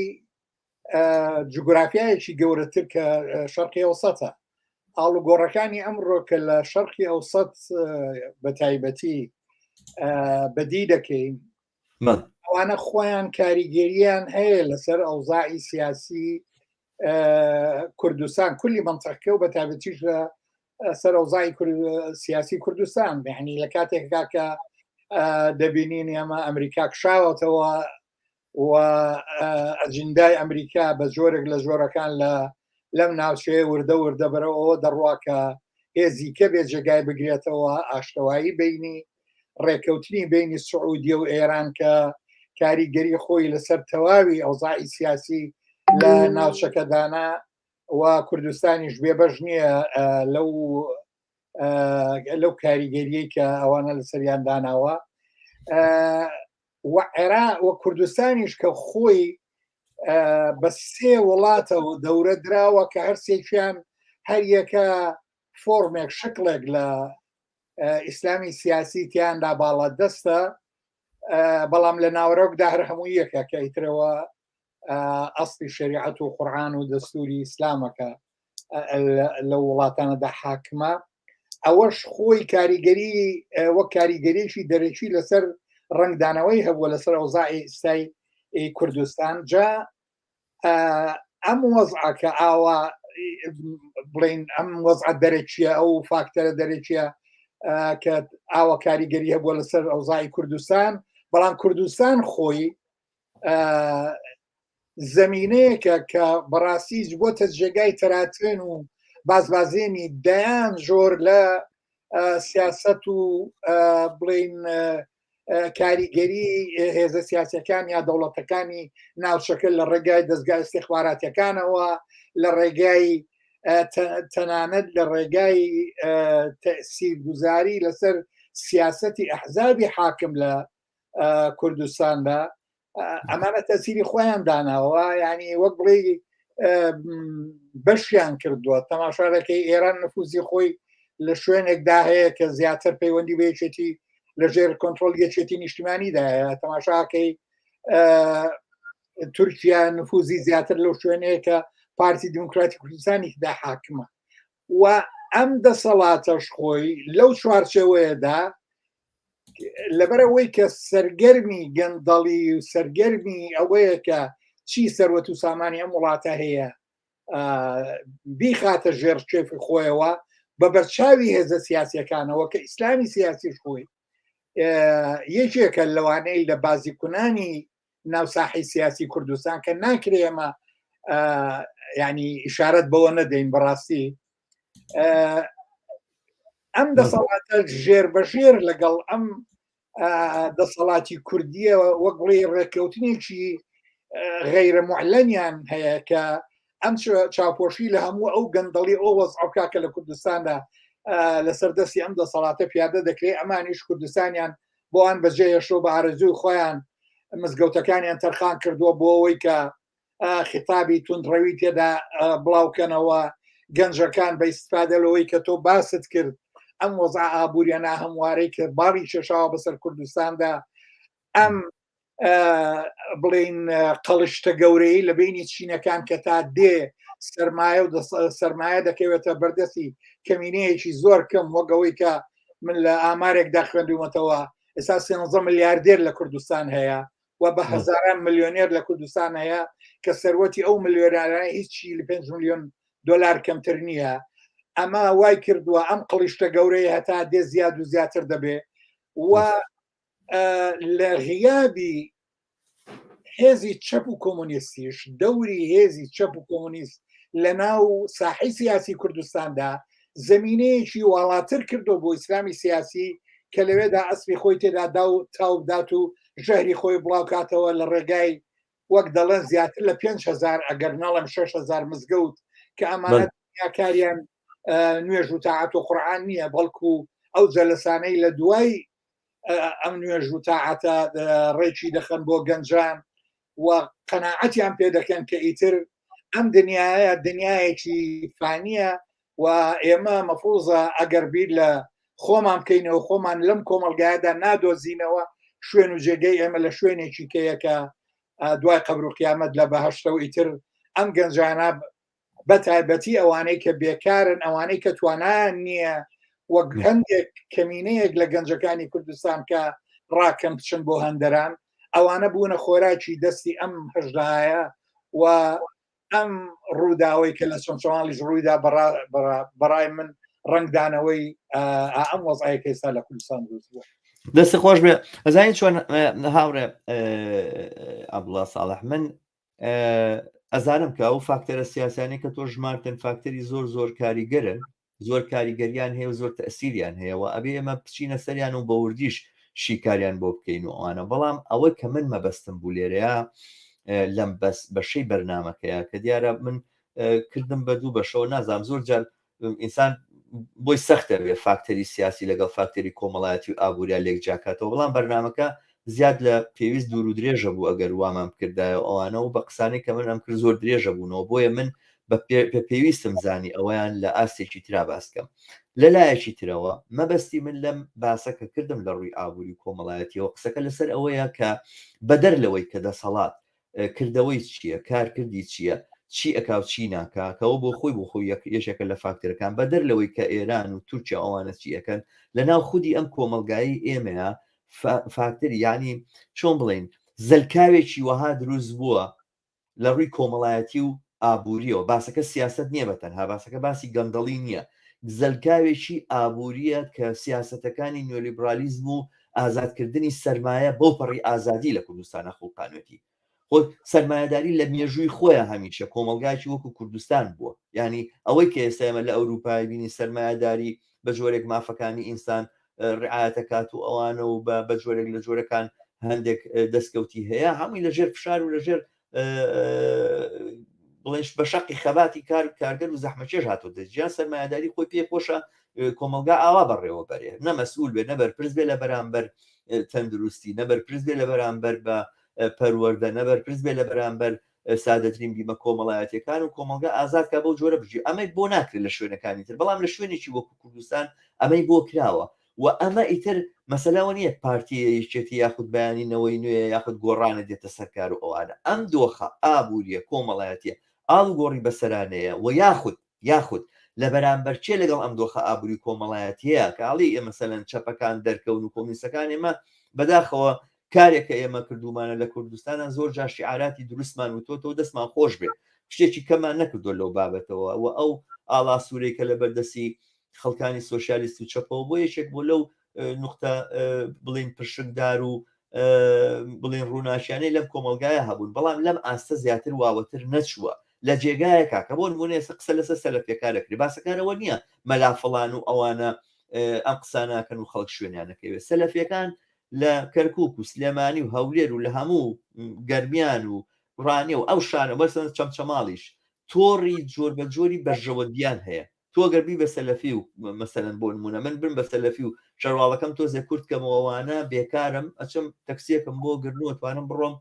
جوگرافیایەکی گەورەتر کە شەرقی ئەوسەتە ئاڵوگۆڕەکانی ئەمڕۆ کە لە شەرقی ئەوسەت بە تایبەتی بەدی دەکەین ئەوانە خۆیان کاریگەریان هەیە لەسەر ئەوزاعی سیاسی کوردستان کولی منتەقە و بە تایبەتیش لە سەر ئەوزاعی سیاسی کوردستان یعنی لە کاتێکدا کە دەبینین ئێمە ئەمریکا کشاوەتەوە و ئەجندای ئەمریکا بە جۆرێک لە جۆرەکان لەم ناوچەیە وردە بەرەوەەوە دەڕواکە هێزیکە بێ جێگای بگرێتەوە ئاشتەوایی بینی ڕێکەوتنی بینی سعودیە و ئێران کە کاریگەری خۆی لەسەر تەواوی ئەوزاعی سیاسی لە ناوچەکەدانا و کوردستانیش بێبەش نییە لەو کاریگەریەی کە ئەوانە لە سەریان داناوە و عێراق و کوردستانیش کە خۆی بە سێ وڵاتەوە دەورە دراوە کە هەرسێکیان هەر یەکە فۆرمێک شکلێک لە ئیسلامی سیاسی تیاندا باڵا دەستە بەڵام لە ناوەرۆکدا هەر هەموو یەکە کە ئیترەوە ئەسڵی شریعەت و قورئان و دەستوری ئیسلامەکە لە وڵاتانەدا حاکمە ئەوەش خۆی کاریگەری وەک کاریگەریشی دەرەکی لەسەر ڕنگدانەوەی هەبووە لەسەر ئەوزاعی ئێستای کوردستان جا ئەم وەزعە کە ئاوا بڵین ئەم وەزعە دەرەکیە ئەو فاکتەرە دەرەکیە کە ئاوا کاریگەری هەبووە لەسەر ئەوزاعی کوردستان بەڵام کوردستان خۆی زمینەیەکە کە بەڕاستی بۆتە جێگای تەراتێن و بازبازێنی دەیان زۆر لە سیاست و بڵین کاریگەری هێزە سیاسەکان یا دەوڵەتەکانی ناوچەکە لە ڕێگای دەستگای استیخباراتیەکانەوە لە ڕێگای تەنانەت لە ڕێگای تەسیرگوزاری لەسەر سیاسەتی ئەحزابی حاکم لە کوردستاندا ئەمانە تەسیری خۆیان داناوە ینی وەک بڵێ بەشیان کردووە تەماشارەکەی ئێران نفوزی خۆی لە شوێنێکدا هەیە کە زیاتر پەیوەندی بەیەکێتی لەژێر کۆنتترۆل یەکێتی نیشتیمانیدا تەماشاکەی تورکیا نفوزی زیاتر لەو شوێنەیە کە پارتی دموکراتی کوردستانیدا حاکمە و ئەم دەسەڵاتەش خۆی لەو چوارچەوەیەدا لەبەرەوەی کە سەرگەرمی گەندەڵی و سەرگەرمی ئەوەیە کە چی سەروەت و سامانی ئەم وڵاتە هەیە بیخاتە ژێر کێفی خۆیەوە بە بەرچاوی هێزە سیاسیەکانەوە کە ئیسلامی سیاسیش خۆی یەکێکە لەوانەی لە بازیکونانی ناوساحی سیاسی کوردستان کە ناکرێ ئەمە ینی ئیشارەت بەوە نەدەین بەڕاستی ئەم دەسەڵاتە ژێر بەژێر لەگەڵ ئەم دەسەڵاتی کوردیە وەک بڵێ ڕێککەوتنێکی غەیرە معلەنیان هەیە کە ئەم چاپۆشی لە هەموو ئەو گەندەڵی ئەو وەزعەکە کە لە کوردستاندا لەسەر دەستی ئەم دەسەڵاتە پیادە دەکرێت ئەمانیش کوردستانیان بۆیان بەجێهێشتۆ بە ئارەزوی خۆیان مزگەوتەکانیان تەرخان کردووە بۆ ئەوەی کە خیتابی توندڕەوی تێدا بڵاوکەنەوە گەنجەکان بە ئیستفادەلەوەی کە تۆ باست کرد ئەم وەزع ئابوووریانە هەموارەی کە باڕی چێشاوە بەسەر کوردستاندا ئەم بڵین قەڵشتە گەورەی لە بینی چینەکان کە تا دێ سەرمایە و سەرمایە دەکەوێتە بەردەستی کەمینەیەکی زۆر کەم وەگەوەی کە من لە ئامارێکدا خوێندومەتەوە ئێستا 13 ملیاردێر لە کوردستان هەیە و بە هەزاران ملیۆنێر لە کوردستان هەیە کە سەروەتی ئەو ملیۆنەرانە هیچی لە 5 ملیۆن دلار کەمتر نییە ئەمە وای کردووە ئەم قەڵیشتە گەورەی هەتا دێ زیاد و زیاتر دەبێ و لە غیابی هێزی چەپ و کۆمونیستیش دەوری هێزی چەپ و کۆمونیست لە ناو ساحی سیاسی کوردستاندا زمینەیەکی واڵاتر کردو بۆ ئیسلامی سیاسی کە لەوێدا ئەسپی خۆی تێدا تاوبدات و ژەهری خۆی بڵاوکاتەوە لە ڕێگای وەک دەڵێن زیاتر لە 5,000 ئەگەر نەڵم 6,000 مزگەوت کە ئەمانە کاریان نوێژ و تاعات و قورعان نییە بەڵکو ئەو جەلسانەی لە دوای ئەم نوێژ و تاعاتە ڕێکی دەخەن بۆ گەنجان و قەناعەتیان پێ دەکەن کە ئیتر ئەم دنیاە دنیایەکی فانیە و ئێمە مەفروزە ئەگەر بیر لە خۆمان بکەینەوە خۆمان لەم کۆمەلگایەدا نادۆزینەوە شوێن و جێگەی ئێمە لە شوێنێکی کەیەکە دوای قەبر و قیامەت لە بەهەشتەوە ئیتر ئەم گەنجانە بەتایبەتی ئەوانەی کە بێکارن ئەوانەی کە توانیان نییە وەک هەندێک کەمینەیەک لە گەنجەکانی کوردستان کە ڕاکەم بچن بۆ هەندەران ئەوانە بوونە خۆراکی دەستی ئەم هەژدایە و ئەم ڕووداوەی کە لە چۆنچەماڵیش ڕوویدا بەڕای من ڕنگدانەوەی ئەم وەزعەیە کە ئێستا لە کوردستان دروستبووە. دەستی خۆش بێ ئەزانین چۆن هاوڕێ عەبدوڵڵا ساڵح من ئەزانم کە ئەو فاکتەرە سیاسانەی کە تۆ ژمارتن فاکتەری زۆر کاریگەرن زۆر کاریگەریان هەیە و زۆر تەسیریان هەیەەوە ئەبێ ئێمە بچینە سەریان و بەوردیش شیکاریان بۆ بکەین و ئەوانە بەڵام ئەوە کە من مەبەستم بوو لێرەیە لەم بەشەی بەرنامەکەیە کە دیارە من کردم بە دوو بەشەوە نازام زۆر جار ئینسان بۆی سەختە بێ فاکتەری سیاسی لەگەڵ فاکتەری کۆمەڵایەتی و ئابووریا لێک جاکاتەوە بەڵام بەرنامەکە زیاد لە پێویست دوور و درێژە بوو ئەگەر وامان بکردایە ئەوانە و بە قسانەی کە من ئەم کرد زۆر درێژە بوونەوە بۆیە من بە پێویستم زانی ئەویان لە ئاستێکی ترا باسکەم لەلایەکی ترەوە مەبەستی من لەم باسەکە کردم لە ڕووی ئابووری کۆمەڵایەتیەوە قسەکە لەسەر ئەوەیە کە بەدەر لەوەی کە دەسەڵات کردەوەی چییە کارکردی چییە چی ئەکا و چی ناکا کەەوە بۆ خۆی یەشێکە لە فاکتەرەکان بەدەر لەوەی کە ئێران و تورکیا ئەوانە چی ئەەکەن لە ناو خودی ئەم کۆمەلگایی ئێمەیە فاکتەری ینی چۆن بڵێن زەلکاوێکی وەها دروست بووە لە ڕووی کۆمەڵایەتی و ئابوووریەوە باسەکە سیاست نییە بەتەنها باسەکە باسی گەندەڵی نییە زەلکاوێکی ئابوووریە کە سیاسەتەکانی نیۆلیبرالیزم و ئازادکردنی سەرمایە بەو پەڕی ئازادی لە کوردستانە خۆقانوێتی خۆ سەرمایهداری لە مێژووی خۆیان هەمیشە کۆمەلگایکی وەکو کوردستان بووە ینی ئەوەی کە ئێستامە لە ئەوروپای بینی سەرمایهداری بە جۆرێک مافەکانی ئینسان ڕعایەتەکات و ئەوانە و بە جۆرێک لە جۆرەکان هەندێک دەستکەوتی هەیە هەمووی لەژێر فشار و لەژێر بڵێنش بە شەقی خەباتی کارگەر و زەحمەکێش هاتۆ دەستیان سەرمایهداری خۆی پێ خۆشە کۆمەلگا ئاوا بەڕێوە بەرێ نەمەسئول بێ نەبەر پرس بێ لە بەرامبەر تەندروستی نەبەر پرس بێ لە بەرامبەر بە پەروەردە نەبەر پرس بێ لە بەرامبەر سادەترین بیمە کۆمەڵایەتەکان و کۆمەلگا ئازادکە بەو جۆرە بژی ئەمەی بۆ ناکرێت لە شوێنەکانی تر بەڵام لە شوێنێکی وەکو کوردستان ئەمەی بۆ کراوە و ئەمە ئیتر مەسەلاوە نییە پارتیەیەکێتی یاخود بەیانینەوەی نوێ یاخود گۆڕانە دێتە سەرکار و ئەوانە ئەم دۆخە ئابوووریە کۆمەڵایەتیە ئاڵگۆڕی بەسەرانەیە و یاخود لە بەرامبەر چێ لەگەڵ ئەم دۆخە ئابووری کۆمەڵایەتیە کاڵی ئێمە مەسەلەن چەپەکان دەرکەون و کۆمیسەکان ئێمە بەداخەوە کارێکە ئێمە کردومانە لە کوردستانە زۆر جا شیعاراتی دروستمان وتۆتەوە دەستمان خۆش بێت شتێکی کەمان نەکردو لەو بابەتەوە و ئەو ئاڵا سوورەی کە لە بەردەسی خەڵکانی سۆشیالیست و چەپەوە بۆ یەکێک بۆ لەو نقطە بڵین پرشکدار و بڵین ڕووناشیانەی لەم کۆمەلگایە هەبوون بەڵام لەم ئاستە زیاتر واوەتر نەچووە لە جێگایەکە کە بۆ نمونێ قسە لەسەر سەلەفیەکان دەکرێت باسەکانەوە نییە مەلافڵان و ئەوانە ئەم قساناکەن و خەڵک شوێنیانەکەوێت سەلەفیەکان لە کەرکووک و سلێمانی و هەولێر و لە هەموو گەرمیان و ڕانێ و ئەو شانە بەسەن چەمچەماڵیش تۆڕی جۆر بە جۆری بەرژەوەدیان هەیە تۆ گەربی بە سەلەفی و مەسەلەن بۆ نمونە من بم بە سەلەفی و شەرواڵەکەم تۆزێ کورتکەمەوەوانە بێکارم ئەچم تەکسیەکەم بۆ گرنووە توانم بڕۆم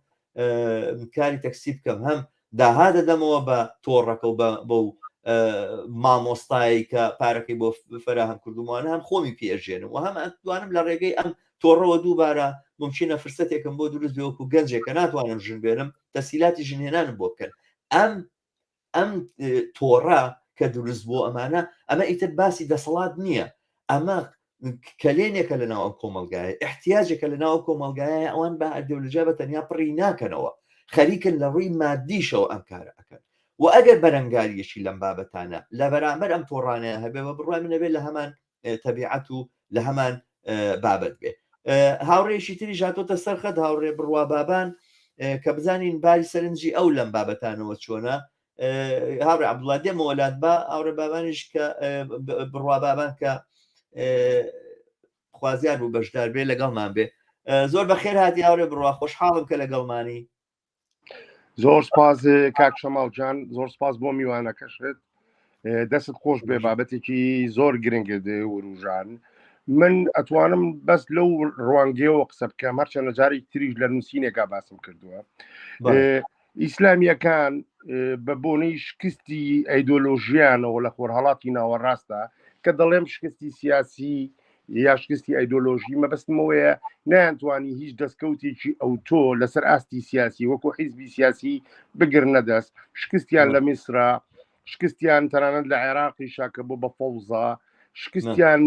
کاری تەکسی بکەم هەم داها دەدەمەوە بە تۆڕەکە و بەو مامۆستایی کە پارەکەی بۆ فەراهم کردومانە هەم خۆمی پێژێنم و هەم توانم لە ڕێگەی ئەم تۆڕەوە دووبارە ممکنە فرسەتێکم بۆ دروست بێوەکو گەنجێکە ناتوانم ژن بێنم تەسیلاتی ژنهێنانم بۆ بکەن ئەم تۆڕە کە دروست بۆ ئەمە ئیتر باسی دەسەڵات نییە ئەمە کەلێنێکە لە ناو ئەم کۆمەلگایە احتیاجێکە لە ناو کۆمەلگایە ئەوان بە ئەدەولەجا بە تەنیا پڕی ناکەنەوە خەریکن لە ڕووی مادیشەوە ئەم کارە ئەەکەن و ئەگەر بەرەنگاریەکی لەم بابەتانە لە بەرامبەر ئەم تۆڕانەیە هەبێ بە بڕای منەبێت لە هەمان تەبیعەت و لە هەمان بابەت بێ هاوڕێشی تری ژاتۆتە سەرخەت هاوڕێ بڕوا بابان کە بزانین باری سەرنجی ئەو لەم بابەتانەوە چۆنە هاوڕێ عەبدوڵڵا دێمەوە لات بە هاوڕێ بابانیش کە بڕوا بابان کە خوازیار بوو بەشدار بێ لەگەڵمان بێ زۆر بەخێر هاتی هاوڕێ بڕوا خۆشحاڵم کە لەگەڵمانی زۆر سپاس کاک شەماڵجان زۆر سپاس بۆ میوانەکەشت دەست خۆش بێ بابەتێکی زۆر گرنگت وروژان من ئەتوانم بەس لەو ڕوانگەیەوە قسە بکەم هەرچەندە جارێک تریش لە نووسینێکا باسم کردووە ئیسلامیەکان بە بۆنەی شکستی ئەیدۆلۆژیانەوە لە خۆرهەڵاتی ناوەڕاستە کە دەڵێم شکستی سیاسی یا شکستی ئەیدۆلۆژی مەبەستمەوەیە نەیانتوانی هیچ دەستکەوتێکی ئەوتۆ لەسەر ئاستی سیاسی وەکو حیزبی سیاسی بگرنە دەست شکستیان لە میسرا شکستیان تەنانەت لە عێراقی شاکە بۆ بە فەوزا شکستیان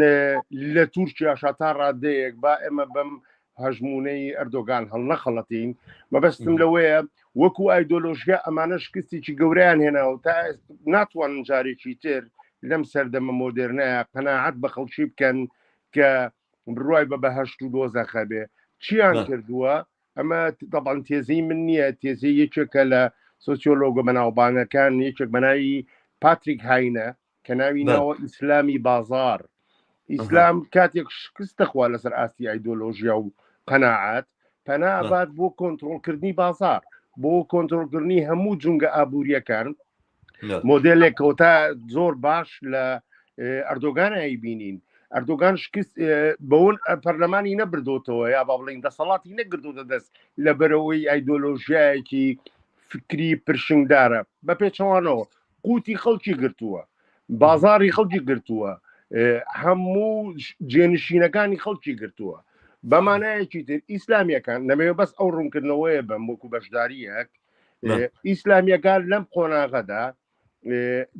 لە تورکیا شاتا ڕادەیەک با ئێمە بەم هەژمونەی ئەردۆگان هەڵنەخەڵەتین مەبەستم لەوەیە وەکو ئایدۆلۆژیا ئەمانە شکستێکی گەوریان هێناوە تا ناتوانن جارێکی تر لەم سەردەمە مۆدێرنەیە قەناعەت بە خەڵکی بکەن کە بڕوای بە بەهەشت و دۆزەخە بێ چیان کردووە ئەمە دەبڵن تێزەی من نییە تێزەی یەکێکە لە سۆسیۆلۆگە بەناوبانەکان یەکێک بەناوی پاتریک هاینە کە ناوی ناوە ئیسلامی بازار ئیسلام کاتێک شکست دەخوا لەسەر ئاستی ئایدۆلۆژیا و قەناعەت پەنابات بۆ کۆنتڕۆڵکردنی بازار بۆ کۆنتڕۆڵکردنی هەموو جونگە ئابوووریەکان مۆدێلێکەوە تا زۆر باش لە ئەردۆگان ئەیبینین ئەردۆگان شکست بەون پەرلەمانی نەبردۆتەوە یا با بڵین دەسەڵاتی نەگردوتە دەست لە بەرەوەی ئایدۆلۆژیایەکی فکری پرشنگدارە بە پێچەوانەوە قوتی خەڵکی گرتووە بازاری خەڵکی گرتووە هەموو جێنشینەکانی خەڵکی گرتووە بەمانایەکی تر ئیسلامیەکان نەمەوێت بەس ئەو ڕوونکردنەوەیە بەم وەکو بەشداریەک ئیسلامیەکان لەم قۆناغەدا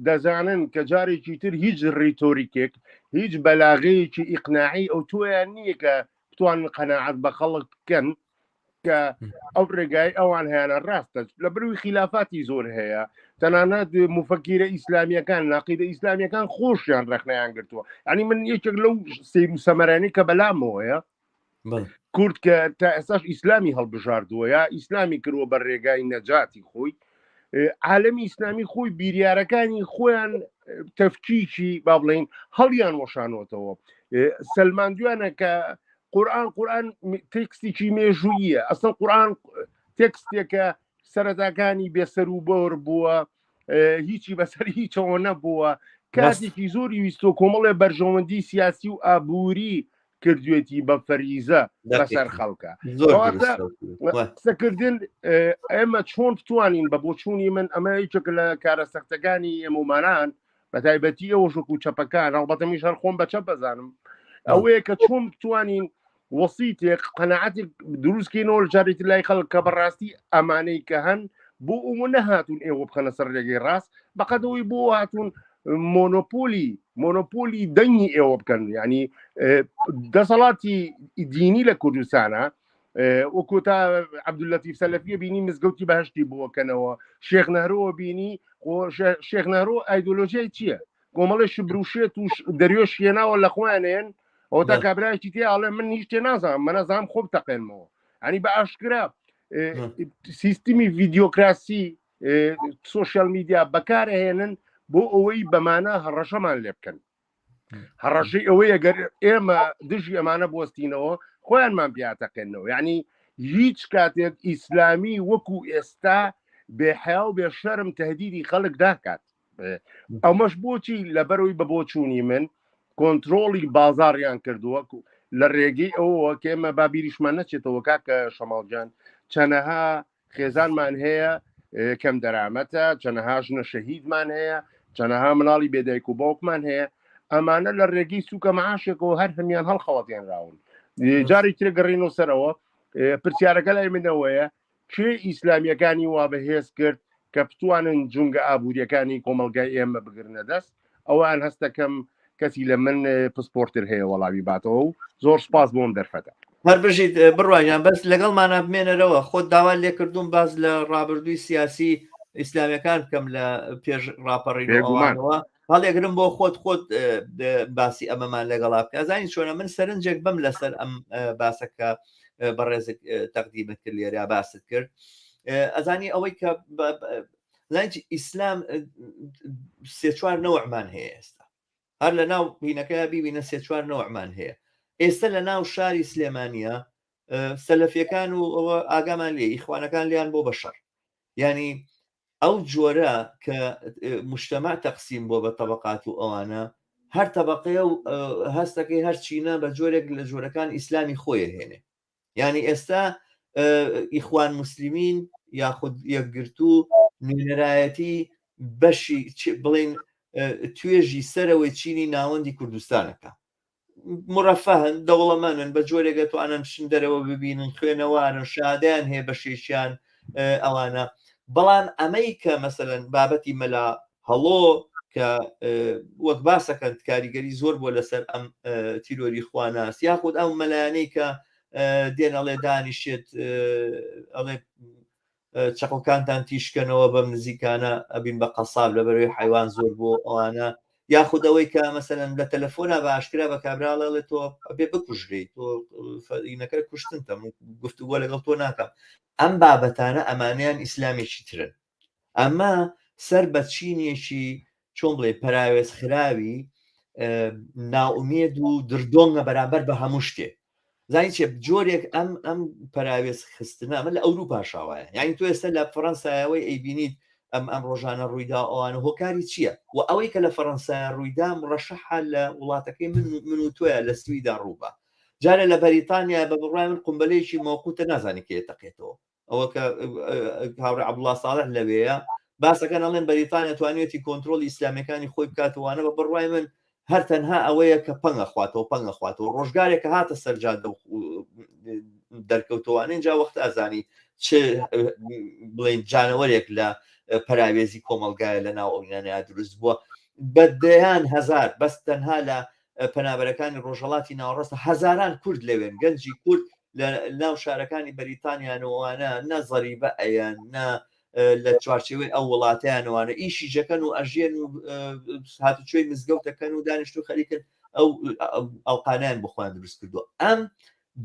دەزانن کە جارێکی تر هیچ ڕیتۆریکێک هیچ بەلاغەیەکی ئیقناعی ئەو تۆیان نییە کە بتوان قەناعەت بە خەڵک بکەن کە ئەو ڕێگای ئەوان هیانە ڕاستە لە بروی خلافاتی زۆر هەیە تەنانەت مفەکیرە ئیسلامیەکان ناقیدە ئیسلامیەکان خۆشیان ڕخنەیان گرتووە ینی من یەکێک لەو سیر و سەمەرانی کە بەلامەوەیە کورد کە تا ئێستاش ئیسلامی هەڵبژاردووە یا ئیسلامی کردووە بە ڕێگای نەجاتی خۆی عالەمی ئیسلامی خۆی بیریارەکانی خۆیان تەفکیکی با بڵین هەڵیان وەشانەوەتەوە سلمان دوانە کە قورآن تێکستێکی مێژوویە ئەسڵ قورآن تێکستێکە سەرەتاکانی بێسەر و بۆر بووە هیچی بەسەر هیچەوە نەبووە کاتێکی زۆری ویستۆ کۆمەڵێ بەرژەوەندی سیاسی و ئابووری کردوێتی بە فەریزە بەسەر خەڵکە قسەکردن ئێمە چۆن بتوانین بە بۆچوونی من ئەمە هیچێکە لە کارە سەختەکانی ئێمەمانان بە تایبەتی ئەوە ژوک و چەپەکان هەڵبەتەمیش هەر خۆم بە چەپ بەزانم ئەوەیە کە چۆن بتوانین وەسیتێک قەنەعەتێک دروستکەینەوە جارێتی لای خەڵک کە بەڕاستی ئەمانەی کە هەن بۆ ئەوە نەهاتون ئێوە بخەنە سەر ڕێگەی ڕاست بەقەدەوەی بۆ هاتون مۆنۆپۆلی دەنگی ئێوە بکەن ینی دەسەڵاتی دینی لە کوردستانە وەکو تا عەبدولەتیف سەلەفیە بینی مزگەوتی بەهشتی بووەکەنەوە شێخ نەهرۆوە بینی شێخ نەهرۆ ئایدۆلۆژیای چییە کۆمەڵی شبروشێت و دەریۆ شێناوە لە خوانێن ئەو تا کابراایکی تێ ئاڵێ من هیچ تێ نازانم من نەزانم خۆم تەقێنمەوە ینی بە ئاشکرا سیستمی ڤیدیۆکراسی سۆشیال میدیا بەکارهێنن بۆ ئەوەی بەمانە هەڕەشەمان لێ بکەن هەڕەشەی ئەوەی ئەگەر ئێمە دژی ئەمانە بوەستینەوە خۆیانمان پیاتەقێنەوە یعنی هیچ کاتێک ئیسلامی وەکو ئێستا بێحیا و بێشەرم تهدیدی خەڵک داکات ئەومەش بۆچی لەبەرەوەی بە بۆچوونی من کۆنتترۆلی بازاڕیان کردووە لە ڕێگەی ئەوەوە کە ئێمە بابیریشمان نەچێتەوە کاکە شەماڵجان چەنەها خێزانمان هەیە کەم دەرامەتە چەنەها ژنە شەهیدمان هەیە چەنەها مناڵی بێدایک و باوکمان هەیە ئەمانە لە ڕێگەی سوکە معاشێکەوە هەر هەمیان هەڵخەڵەتیان راون جاری ترە گەڕینەوە سەرەوە پرسیارەکە لای منەوەیە کێ ئیسلامیەکانی وا بەهێز کرد کە بتوانن جونگە ئابوووریەکانی کۆمەلگای ئێمە بگرنە دەست ئەوان هەستەکەم کەسی لە من پسپۆرتر هەیە وەڵاوی باتەوە و زۆر سپاس بۆم دەرفەتە هەر بژیت بڕواان بەس لەگەڵمانە بمێنەرەوە خۆت داوا لێکردوون باز لە ڕابردووی سیاسی ئیسلامیەکان بکەم لە پێش ڕاپەڕینەوە هەڵێگرم بۆ خۆت باسی ئەمەمان لەگەڵا بکە ئەزانی چۆنە من سەرنجێک بم لەسەر ئەم باسەکە بەڕێزێک تەقدیمت کرد لێرە باست کرد ئەزانی ئەوەی کە ئیسلام سێ چوار نەوەعمان هەیە ئێستا هەر لە ناو بینەکە بیبینە سێ چوار نەوەعمان هەیە ئێستا لە ناو شاری سلێمانیە سەلەفیەکان و ئەوە ئاگامان لێ ئیخوانەکان لیان بۆ بەشەر ینی ئەو جۆرە کە مجتەمع تەقسیم بۆ بە طەبەقات و ئەوانە هەر طەبەقەیە و هەستەکەی هەر چینە بە جۆرێک لە جۆرەکان ئیسلامی خۆیە هێنێ ینی ئێستا ئیخوان موسلیمین یاخود یەکگرتو نوێنەرایەتی بەشی بڵین توێژی سەرەوەی چینی ناوەندی کوردستانەکە مرەفەهن دەوڵەمەنن بە جۆرێکە توانن شن دەرەوە ببینن خوێنەوارن شادیان هەیە بە شێشیان ئەوانە بەڵام ئەمەی کە مەسەلەن بابەتی مەلا هەڵۆ کە وەک باسەکەن کاریگەری زۆر بۆ لەسەر ئەم تیرۆری خواناس یاخود ئەو مەلایانەی کە دێن ئەڵێ دانیشێت ئەڵێ چەقۆکانتان تیشکەنەوە بەم نزیکانە ئەبین بە قەساب لە بەروی حیوان زۆر بۆ ئەوانە یاخودەوەی کە مەسەلەن لە تەلەفۆنە بە ئاشکرا بە کابراڵێت تۆ بێ بکوژریت تۆ فەرینەکە کوشتنتە گفتوگۆ لەگەڵ تۆ ناکەم ئەم بابەتانە ئەمانیان ئیسلامێکی ترن ئەمە سەر بە چینێکی چۆن بڵێ پەراوێز خراوی ناومێد و دردۆنگە بەرامبەر بە هەموو شتێ زانی چێ جۆرێک ئەم پەراوێز خستنە ئەمە لە ئەوروپا شاوایە یعنی تۆ ئێستا لە فەڕەنسایەوەی ئەیبینیت ئەم ڕۆژانە ڕوویدا ئەوانە هۆکاری چییە و ئەوەی کە لە فەڕەنسایە ڕوویدا ڕەشەحە لە وڵاتەکەی من و تۆیە لە سویدا ڕووبە جارە لە بەریتانیا بە بڕای من قومبەلەیەکی مۆقوتە نازانی کێ تەقێتەوە ئەوە کە هاوڕێ عەبدوڵڵا ساڵح لەوەیە باسەکەن ئەڵێن بەریتانیا توانێتی کۆنتترۆلی ئیسلامیەکانی خۆی بکاتوانە بە بڕای من هەر تەنها ئەوەیە کە پەنگە خواتەوە ڕۆژگارێکە هاتە سەرجاد دەرکەوتوانین جا وەخت ئازانی بڵێن جانەوەرێک لە پەراوێزی کۆمەلگایە لە ناو ئەوینانەیە دروست بووە بەدەیان هەزار بەس تەنها لە پەنابەرەکانی ڕۆژهەڵاتی ناوەڕاستە هەزاران کورد لەوێن گەنجی کورد لە ناو شارەکانی بەریتانیانەوەوانە نە زەریبە ئەیان نە لە چوارچێوەی ئەو وڵاتیانەوانە ئیشی ژەکەن و ئەژێن و هاتوچۆی مزگەوتەکەن و دانیشت و خەریکن ئەو ئەڵقانیان بخۆیان دروست کردووە ئەم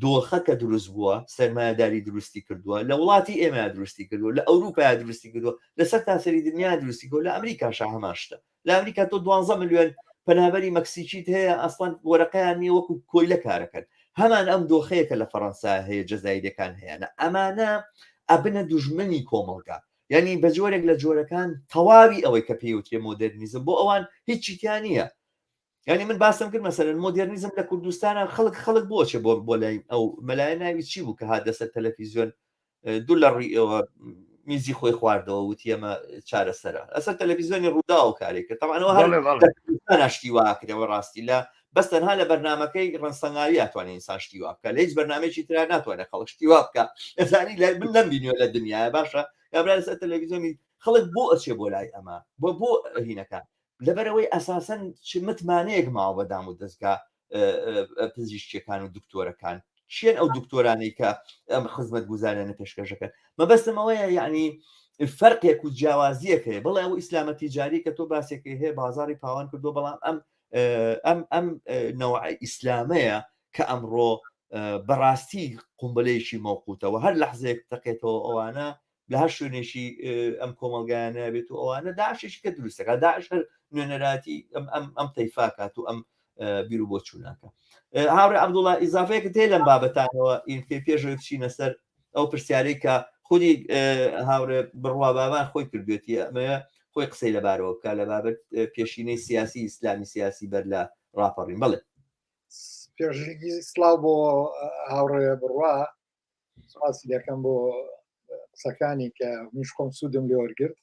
دۆخە کە دروست بووە سەرمایهداری دروستی کردووە لە وڵاتی ئێمە دروستی کردووە لە ئەوروپا دروستی کردووە لەسەر تاسەری دنیا دروستی کردووە لە ئەمریکاش هەماشتە لە ئەمریکا تۆ 12 ملیۆن پەنابەری مەکسیکیت هەیە ئەسڵان وەرەقەیان نیە وەکو کۆیلە کارەکەن هەمان ئەم دۆخەیەکە لە فەڕەنسا هەیە جەزایرەکان هەیەە ئەمانە ئەبنە دوژمنی کۆمەڵگا یعنی بە جۆرێک لە جۆرەکان تەواوی ئەوەی کە پێوترێ مۆدرنیزم بۆ ئەوان هیچی تیان نییە یعنی من باسم کرد مەسەرەن مۆدرنیزم لە کوردستانە خەڵک بۆچێ بۆ لای ئەو مەلایە ناوی چی بوو کە هادەسەر تەلەڤیزیۆن دوو لە ڕوویەوە میزی خۆی خواردەوە وتی ئەمە چارەسەرە ئەسەر تەلەڤیزیۆنی ڕوودا و کارێک کرد تەمانەوە هەرشتی واکرێەوە ڕاستی لە بەس تەنها لە بەرنمەکەی ڕەنسەنگاوی ئەتوانێت ئینسان شتی وا بکە لە هیچ بەرنامەیەکی ترا ناتوانێت خەڵک شتی وا بکە ئەزانی من نەمبینیوە لە دنیاە باشە کابرا لەسەر تەلەڤیزیۆنی خەڵک بۆ ئەچێ بۆ لای ئەمە بۆ هینەکان لەبەرەوەی ئەساسەن متمانەیەک ماوە بەدام و دەستگا پزیشکیەکان و دکتۆرەکان چێن ئەو دکتۆرانەی کە ئەم خزمەت گوزارانە پێشکەشەکەن مەبەستمەوەیە یعنی فەرقێک و جیاوازیەک هەیە بڵێ ئەو ئیسلامە تیجاری کە تۆ باسێکی هەیە بازاری پاوان کردو بەڵام ئەم نەوعی ئیسلامەیە کە ئەمڕۆ بەڕاستی قومبلەیەکی مەوقوتەوە هەر لەحزەیەک تەقێتەوە ئەوانە لە هەر شوێنێکی ئەم کۆمەلگایانە بێت و ئەوانە داعشێکی کە دروستەکە داعش هەر نوێنەراتی ئەم تەیفاکات و ئەم بیر و بۆ چووناکە هاوڕێ عەبدوڵڵا ئیزافەیەکت هەیە لەم بابەتانەوە ئینکە پێشەوەی بچینە سەر ئەو پرسیارەی کە خودی هاوڕێ بڕوا بابان خۆی کردوێتی ئەمەیە خۆی قسەی لەبارەوە بکە لە بابەت پێشینەی سیاسی ئیسلامی سیاسی بەر لە ڕاپەڕین بڵێ پێشگی سلااو بۆ هاوڕێ بڕوا سواسی دەکەم بۆ قسەکانی کە منش خۆم سوودم لێ وەرگرت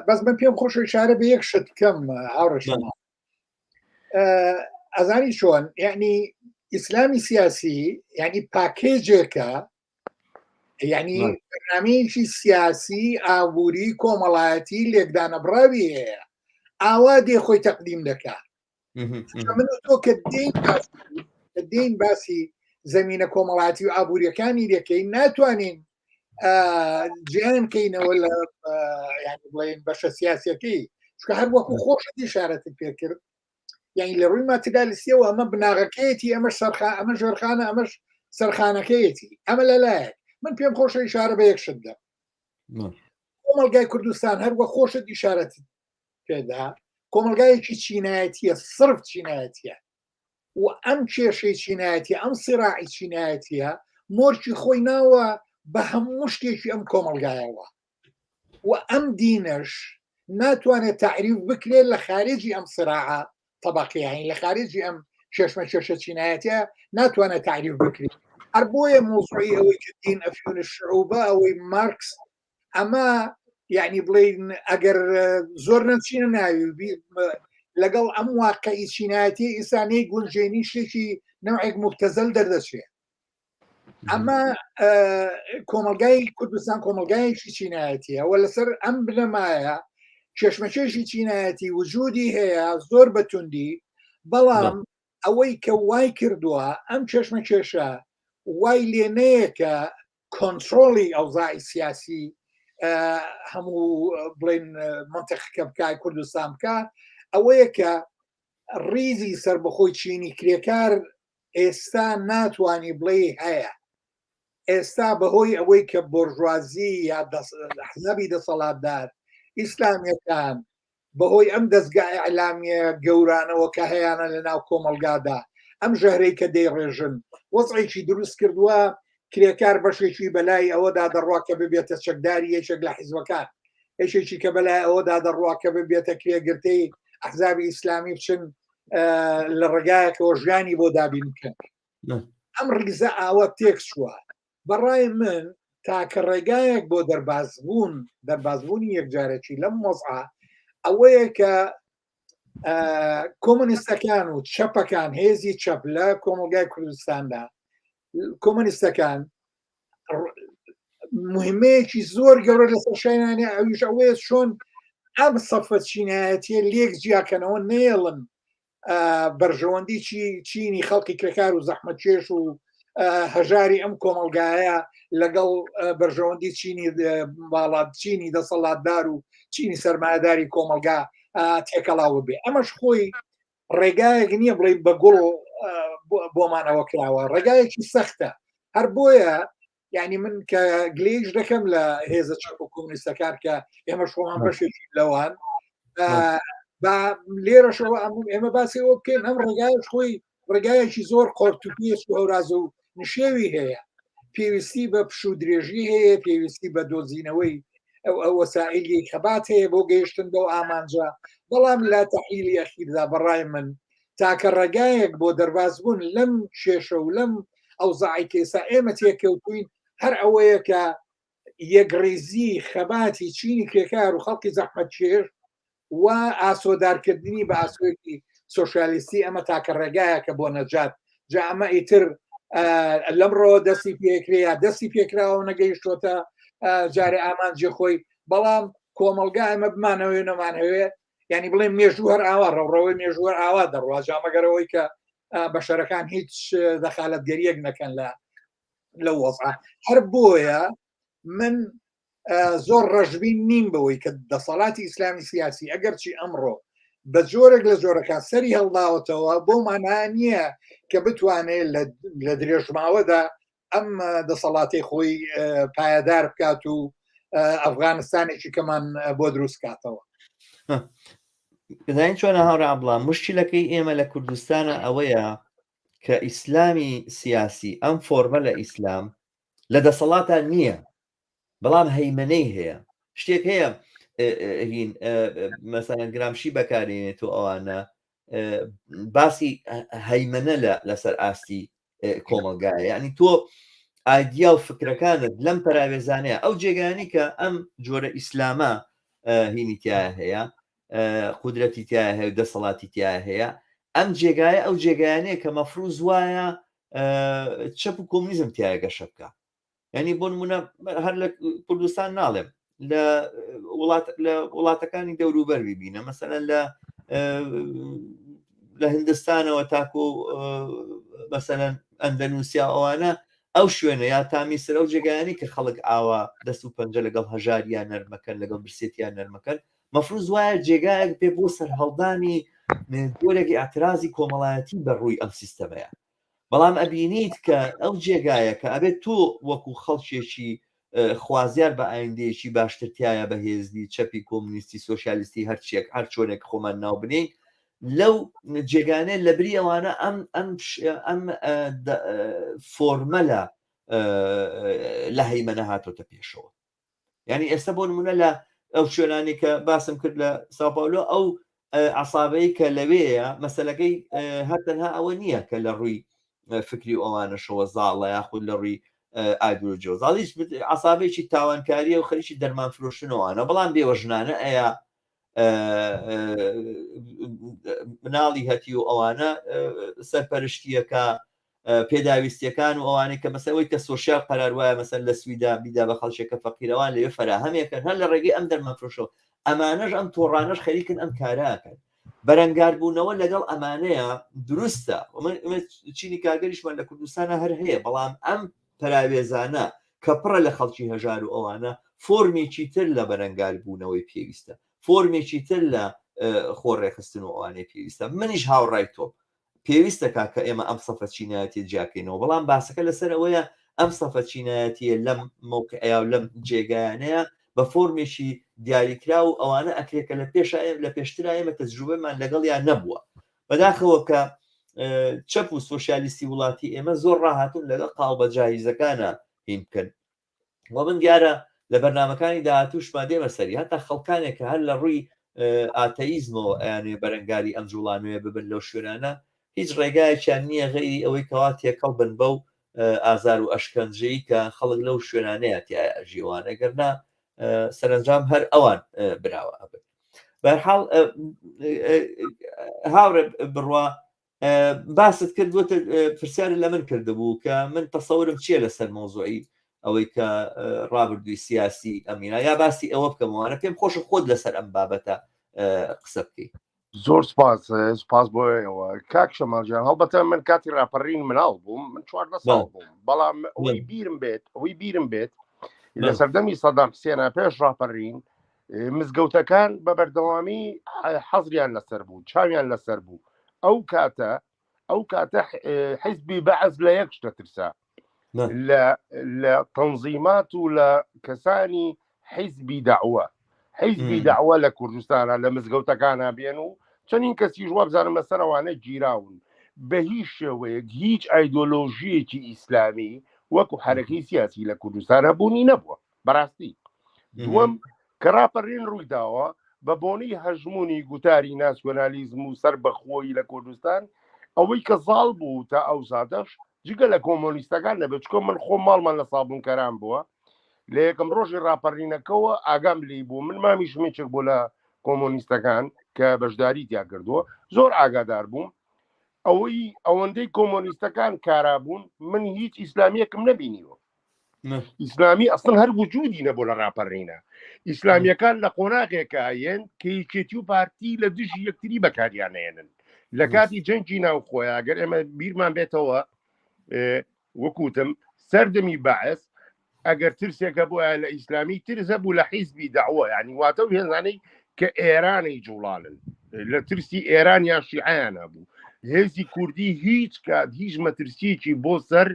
بەس من پێم خۆش ئیشارە بە یەک شت کەم هاوڕێشەوە ئەزانی چۆن یعنی ئیسلامی سیاسی یعنی پاکێجێکە یعنی بەرنامەیەکی سیاسی ئابووری کۆمەڵایەتی لێکدانە بڕاوی هەیە ئاوا دێ خۆی تەقدیم دەکات من تۆ کە دێین باسی زمینە کۆمەڵاتی و ئابوووریەکانی دەکەین ناتوانین جیان بکەینەوە لە بڵێن بەشە سیاسەکەی چکە هەر وەکو خۆشی شارەتی پێکرد یعنی لە ڕووی ماتریالیستیەوە ئەمە بناغەکەیەتی ئەمە ئەمە ژێرخانە ئەمەش سەرخانەکەیەتی ئەمە لەلایەک من پێم خۆشە ئیشارە بە یەک شت دەم کۆمەلگای کوردستان هەروە خۆشت ئیشارەتی پێدا کۆمەلگایەکی چینایەتیە سرف چینایەتیە و ئەم کێشەی چینایەتی ئەم سیراعی چینایەتیە مۆرچی خۆی ناوە بە هەموو شتێکی ئەم کۆمەلگایەوە و ئەم دینەش ناتوانێت تعریف بکرێت لە خارجی ئەم سراعە طبقیانی لە خارجی ئەم شێشمە کێشە چینایەتە ناتوانێت تعریف بکرێت هەر بۆیە مووسعی ئەوەی کە دین ئەفیون الشعوبە ئەوەی مارکس ئەمە یعنی بڵێن ئەگەر زۆر نەچینە ناوی لەگەڵ ئەم واقعی چینایەتی ئیسانەی گونجێنی شتێکی نەوعێک مبتەزەل دەردەچێت ئەمە کۆمەلگای کوردستان کۆمەلگایەکی چینایەتیە و لەسەر ئەم بنەمایە کێشمەکێشی چینایەتی وجودی هەیە زۆر بەتوندی بەڵام ئەوەی کە وای کردووە ئەم چێشمە کێشە وای لێنەیەکە کۆنتترۆلی ئەوزای سیاسی هەموو بڵێن منتەقەکە بکای کوردستان بکە ئەوەیە کە ڕیزی سربەخۆی چینی کرێکار ئێستا ناتوانانی بڵێ هەیە ئێستا بەهۆی ئەوەی کە بۆرژوازی یا حزبی دەسەڵاتدار ئیسلامیەکان بەهۆی ئەم دەستگای ئەعلامیە گەورانەوە کە هەیەیانە لە ناو کۆمەلگادا ئەم ژەهرەی کە دەیڕێژن وەزعێکی دروست کردووە کرێکار بەشێکی بەلای ئەوەدا دەڕوا کە ببێتە چەکداری یەکێک لە حیزبەکان یەکێکی کە بەلای ئەوەدا دەڕوا کە ببێتە کرێگرتەی ئەحزابی ئیسلامی بچن لە ڕێگایەکەوە ژیانی بۆ دابین بکەن ئەم ڕیزە ئاوە تێک چووە بەڕای من تاکە ڕێگایەک بۆ دەربازبوونی یەکجارێکی لەم مۆزعە ئەوەیە کە کۆمونیستەکان و چەپەکان هێزی چەپ لە کۆمەلگای کوردستاندا کۆمونیستەکان مهمەیەکی زۆر گەورە لەسەر شایانێ ئەویش ئەوەیە چۆن ئەم سەفە چینایەتیە لێک جیاکەنەوە نێڵن بەرژەوەندی چینی خەڵکی کرێکار و زەحمەتکێش و هەژاری ئەم کۆمەلگایە لەگەڵ بەرژەوەندی چینی باڵات چینی دەسەڵاتدار و چینی سەرمایهداری کۆمەلگا تێکەڵاوە بێ ئەمەش خۆی ڕێگایەک نییە بڵێ بە گوڵ بۆمانەوە کراوە ڕێگایەکی سەختە هەر بۆیە یعنی من کە گلێش دەکەم لە هێزە چەپ و کۆمونیستەکان کە ئێمە شۆمان بەشێکی لەوان لێرەشەوە ئێمە باسی ئەوە بکەین ئەم ڕێگایش خۆی ڕێگایەکی زۆر قۆرتوپیس و هەوراز و نشێوی هەیە پێویستی بە پشو درێژی هەیە پێویستی بە دۆزینەوەی ئەو وەسائلی خەبات هەیە بۆ گەیشتن بۆ ئامانجا بەڵام لا تەحیلی ئەخیردا بەڕای من تاکە ڕێگایەک بۆ دەربازبوون لەم کێشە و لەم ئەو زعی کێسا ئێمە تێکەوتوین هەر ئەوەیە کە یەکڕێزی خەباتی چینی کرێکار و خەڵکی زەحمەتکێش و ئاسۆدارکردنی بە ئاسوێکی سۆشیالیستی ئەمە تاکە ڕێگایەکە بۆ نەجات جا ئەمە ئیتر لەمڕۆ دەستی پێکرێ دەستی پێکراوە نەگەیشتۆتە جارێ ئامانجی خۆی بەڵام کۆمەلگا ئەمە بمانەوەی نەمانەوێ ینی بڵێ مێژوو هەر ئاوا ڕەوڕەوەی مێژووە ئاوا دەڕواژە مەگەرەوەی کە بەشەرەکان هیچ دەخالەتگەریەک نەکەن لە وەزع هەر بۆیە من زۆر ڕەشبین نیم بەوەی کە دەسەڵاتی ئیسلامی سیاسی ئەگەرچی ئەمڕۆ بە جۆرێک لە جۆرەکان سەری هەڵداوەتەوە بۆ مانای نییە کە بتوانێت لە درێژماوەدا ئەم دەسەڵاتی خۆی پایدار بکات و ئەفغانستانێکی کەمان بۆ دروست کاتەوە داین چۆنە هاوڕا بڵام مشکلەکەی ئێمە لە کوردستانە ئەوەیە کە ئیسلامی سیاسی ئەم فۆرمە لە ئیسلام لە دەسەڵاتە نییە بەڵام هەیمنەی هەیە شتێک هەیە هین مەسەلەن گرامشی بەکارێنێتەوە ئەوانە باسی هەیمنە لەسەر ئاستی کۆمەلگایە یعنی تۆ ئایدیا و فکرەکانت لەم پەراوێزانەیە ئەو جێگانی کە ئەم جۆرە ئیسلامە هینی تایە هەیە قودرەتی تایە هەیە و دەسەڵاتی تایە هەیە ئەم جێگایە ئەو جێگایانەیە کە مەفروض وایە چەپ و کۆمونیزم تایە گەشە بکە ینی بۆ نمونە هەر لە کوردستان ناڵێم لە وڵاتەکانی دەوروبەر ببینە مەسەلەن لە هندستانەوە تاکو مەسەلەن ئەندەنووسیا ئەوانە ئەو شوێنە یا تامیسر ئەو جێگایانی کە خەڵک ئاوا دەست و پەنجە لەگەڵ هەژاریان نەرمەکەن لەگەڵ برسێتیان نەرمەکەن مەفروض وایە جێگایەک پێ بۆ سەرهەڵدانی جۆرێکی ئاعترازی کۆمەڵایەتی بەڕووی ئەم سیستەمەیە بەڵام ئەبینیت کە ئەو جێگایە کە ئەبێت تۆ وەکو خەڵکێکی خوازیار بە ئایندەیەکی باشترتیایە بەهێزی چەپی کۆمونیستی سۆشیالیستی هەرچێک هەر چۆنێک خۆمان ناو بنین لەو جێگانەیە لە بری ئەوانە ئەم فۆرمەلە لە هەیمەنە هاتۆتە پێشەوە یعنی ئێستا بۆ نمونە لە ئەو شوێنانی کە باسم کرد لە ساوپاولۆ ئەو عسابەی کە لەوەیە مەسەلەکەی هەرتەنها ئەوە نییە کە لە ڕووی فکری ئەوانەشەوە زاڵە یاخود لە ڕووی ئایدۆلۆجیۆ زاڵیش عسابێکی تاوانکاریە و خەریکی دەرمان فرۆشتنەوەوانە بەڵام بێوەژنانە ئەیە مناڵی هەتی و ئەوانە سەرپەرشتیەکە پێداویستیەکان و ئەوانەی کە مەسەوەی کە سۆشیال قەرار وایە مەسەر لە سویدا بیدا بە خەڵکێکە فەقیرەوان لەوێ فەراهەمێکن هەر لە ڕێگەی ئەم دەرمان فرۆشەوە ئەمانەش ئەم تۆڕانەش خەریکن ئەم کاراکەن بەرەنگاربوونەوە لەگەڵ ئەمانەیە دروستە چینی کارگەریشمان لە کوردستانە هەر هەیە بەڵام ئەم پەراوێزانە کە پڕە لە خەڵکی هەژار و ئەوانە فۆرمێکی تر لە بەرەنگاربوونەوەی پێویستە فۆرمێکی تر لە خۆڕێخستن و ئەوانەی پێویستە منیش هاوڕای تۆ پێویستە کاکە ئێمە ئەم سەفە چینایەتی جیاکەینەوە بەڵام باسەکە لەسەر ئەوەیە ئەم سەفە چینایەتیە لەم مۆقعەیە و لەم جێگایانەیە بە فۆرمێکی دیاریکرا و ئەوانە ئەکرێکە لە پێشترا ئێمە تەجروبەمان لەگەڵیان نەبووە بەداخەوە کە چەپ و سۆشیالیستی وڵاتی ئێمە زۆر ڕاهاتون لەگەڵ قاڵبە جایزەکانە هین بکەن و من دیارە لە بەرنامەکانی داهاتووشمان دێمە سەری هەتا خەڵکانێک کە هەر لە ڕووی ئاتەیزمەوە ئەیانێ بەرەنگاری ئەم جوڵانوێ ببن لەو شوێنانە هیچ ڕێگایەکیان نییە غەیری ئەوەی کەوا تێکەڵ بن بەو ئازار و ئەشکەنجەی کە خەڵک لەو شوێنانەیە تایە ئەژیوانە گەرنا سەرنجام هەر ئەوان براوە ئەبن بەرحاڵ هاوڕێ بڕوا باست کرد بۆتە پرسیارە لە من کردبوو کە من تەسەورم چییە لەسەر مۆزوعی ئەوەی کە ڕابردووی سیاسی ئەمینا یا باسی ئەوە بکەمەوەە پێم خۆش خۆت لەسەر ئەم بابەتە قسە بکەیت. زۆر سپاس بۆەوە کاک شەماڵجیان هەڵبەتە من کاتی ڕاپەڕین مناڵ بووم من 14 ساڵ بووم بەڵام ئەوەی بیرم بێت لە سەردەمی سەدام حسێنە پێش ڕاپەڕین مزگەوتەکان بە بەردەوامی حەزریان لەسەر بوو چاویان لەسەر بوو ئەو کاتە حیزبی بەعەز لە یەک شتە ترسا لە تەنزیمات و لە کەسانی حیزبی داعوە لە کوردستانە لە مزگەوتەکانە بێن و چەندین کەسی ژوا بزانم بەسەرەوانە گیراون بە هیچ شێوەیەک هیچ ئایدۆلۆژیەکی ئیسلامی وەکو حرەکەی سیاسی لە کوردستانە بوونی نەبووە بەڕاستی. دووەم کە ڕاپەڕین ڕوویداوە بە بۆنەی هەژمونی گوتاری ناسیۆنالیزم و سەر بەخۆی لە کوردستان ئەوەی کە زاڵ بوو تا ئەو سادەش جگە لە کۆمۆنیستەکان نەبێت چکۆ من خۆ ماڵمان لە سابوونکەران بووە لە یەکەم ڕۆژی ڕاپەڕینەکەەوە ئاگام لی بوو من مامی شمێچێک بۆ لە کۆمۆنیستەکان کە بەشداری تیا کردووە زۆر ئاگادار بووم ئەوەندەی کۆمۆنیستەکان کارابوون من هیچ ئیسلامیەکم نەبینیوە ئیسلامی ئەسڵ هەر وجودی نەبوو لە ڕاپەڕینە ئیسلامیەکان لە قۆناغێکە هەیەن کە یەکێتی و پارتی لە دژی یەکتری بەکاریانێنن لە کاتی جەنگی ناوخۆیە ئەگەر ئێمە بیرمان بێتەوە وەکوتم سەردەمی بەعەس ئەگەر ترسێکە بووە لە ئیسلامی ترسە بوو لە حیزبی داعوە یعنی واتە هێزانەی کە ئێرانی جوڵانن لە ترسی ئێران یا شیعیان هەبوو هێزی کوردی هیچ کات هیچ مەترسیەکی بۆ سەر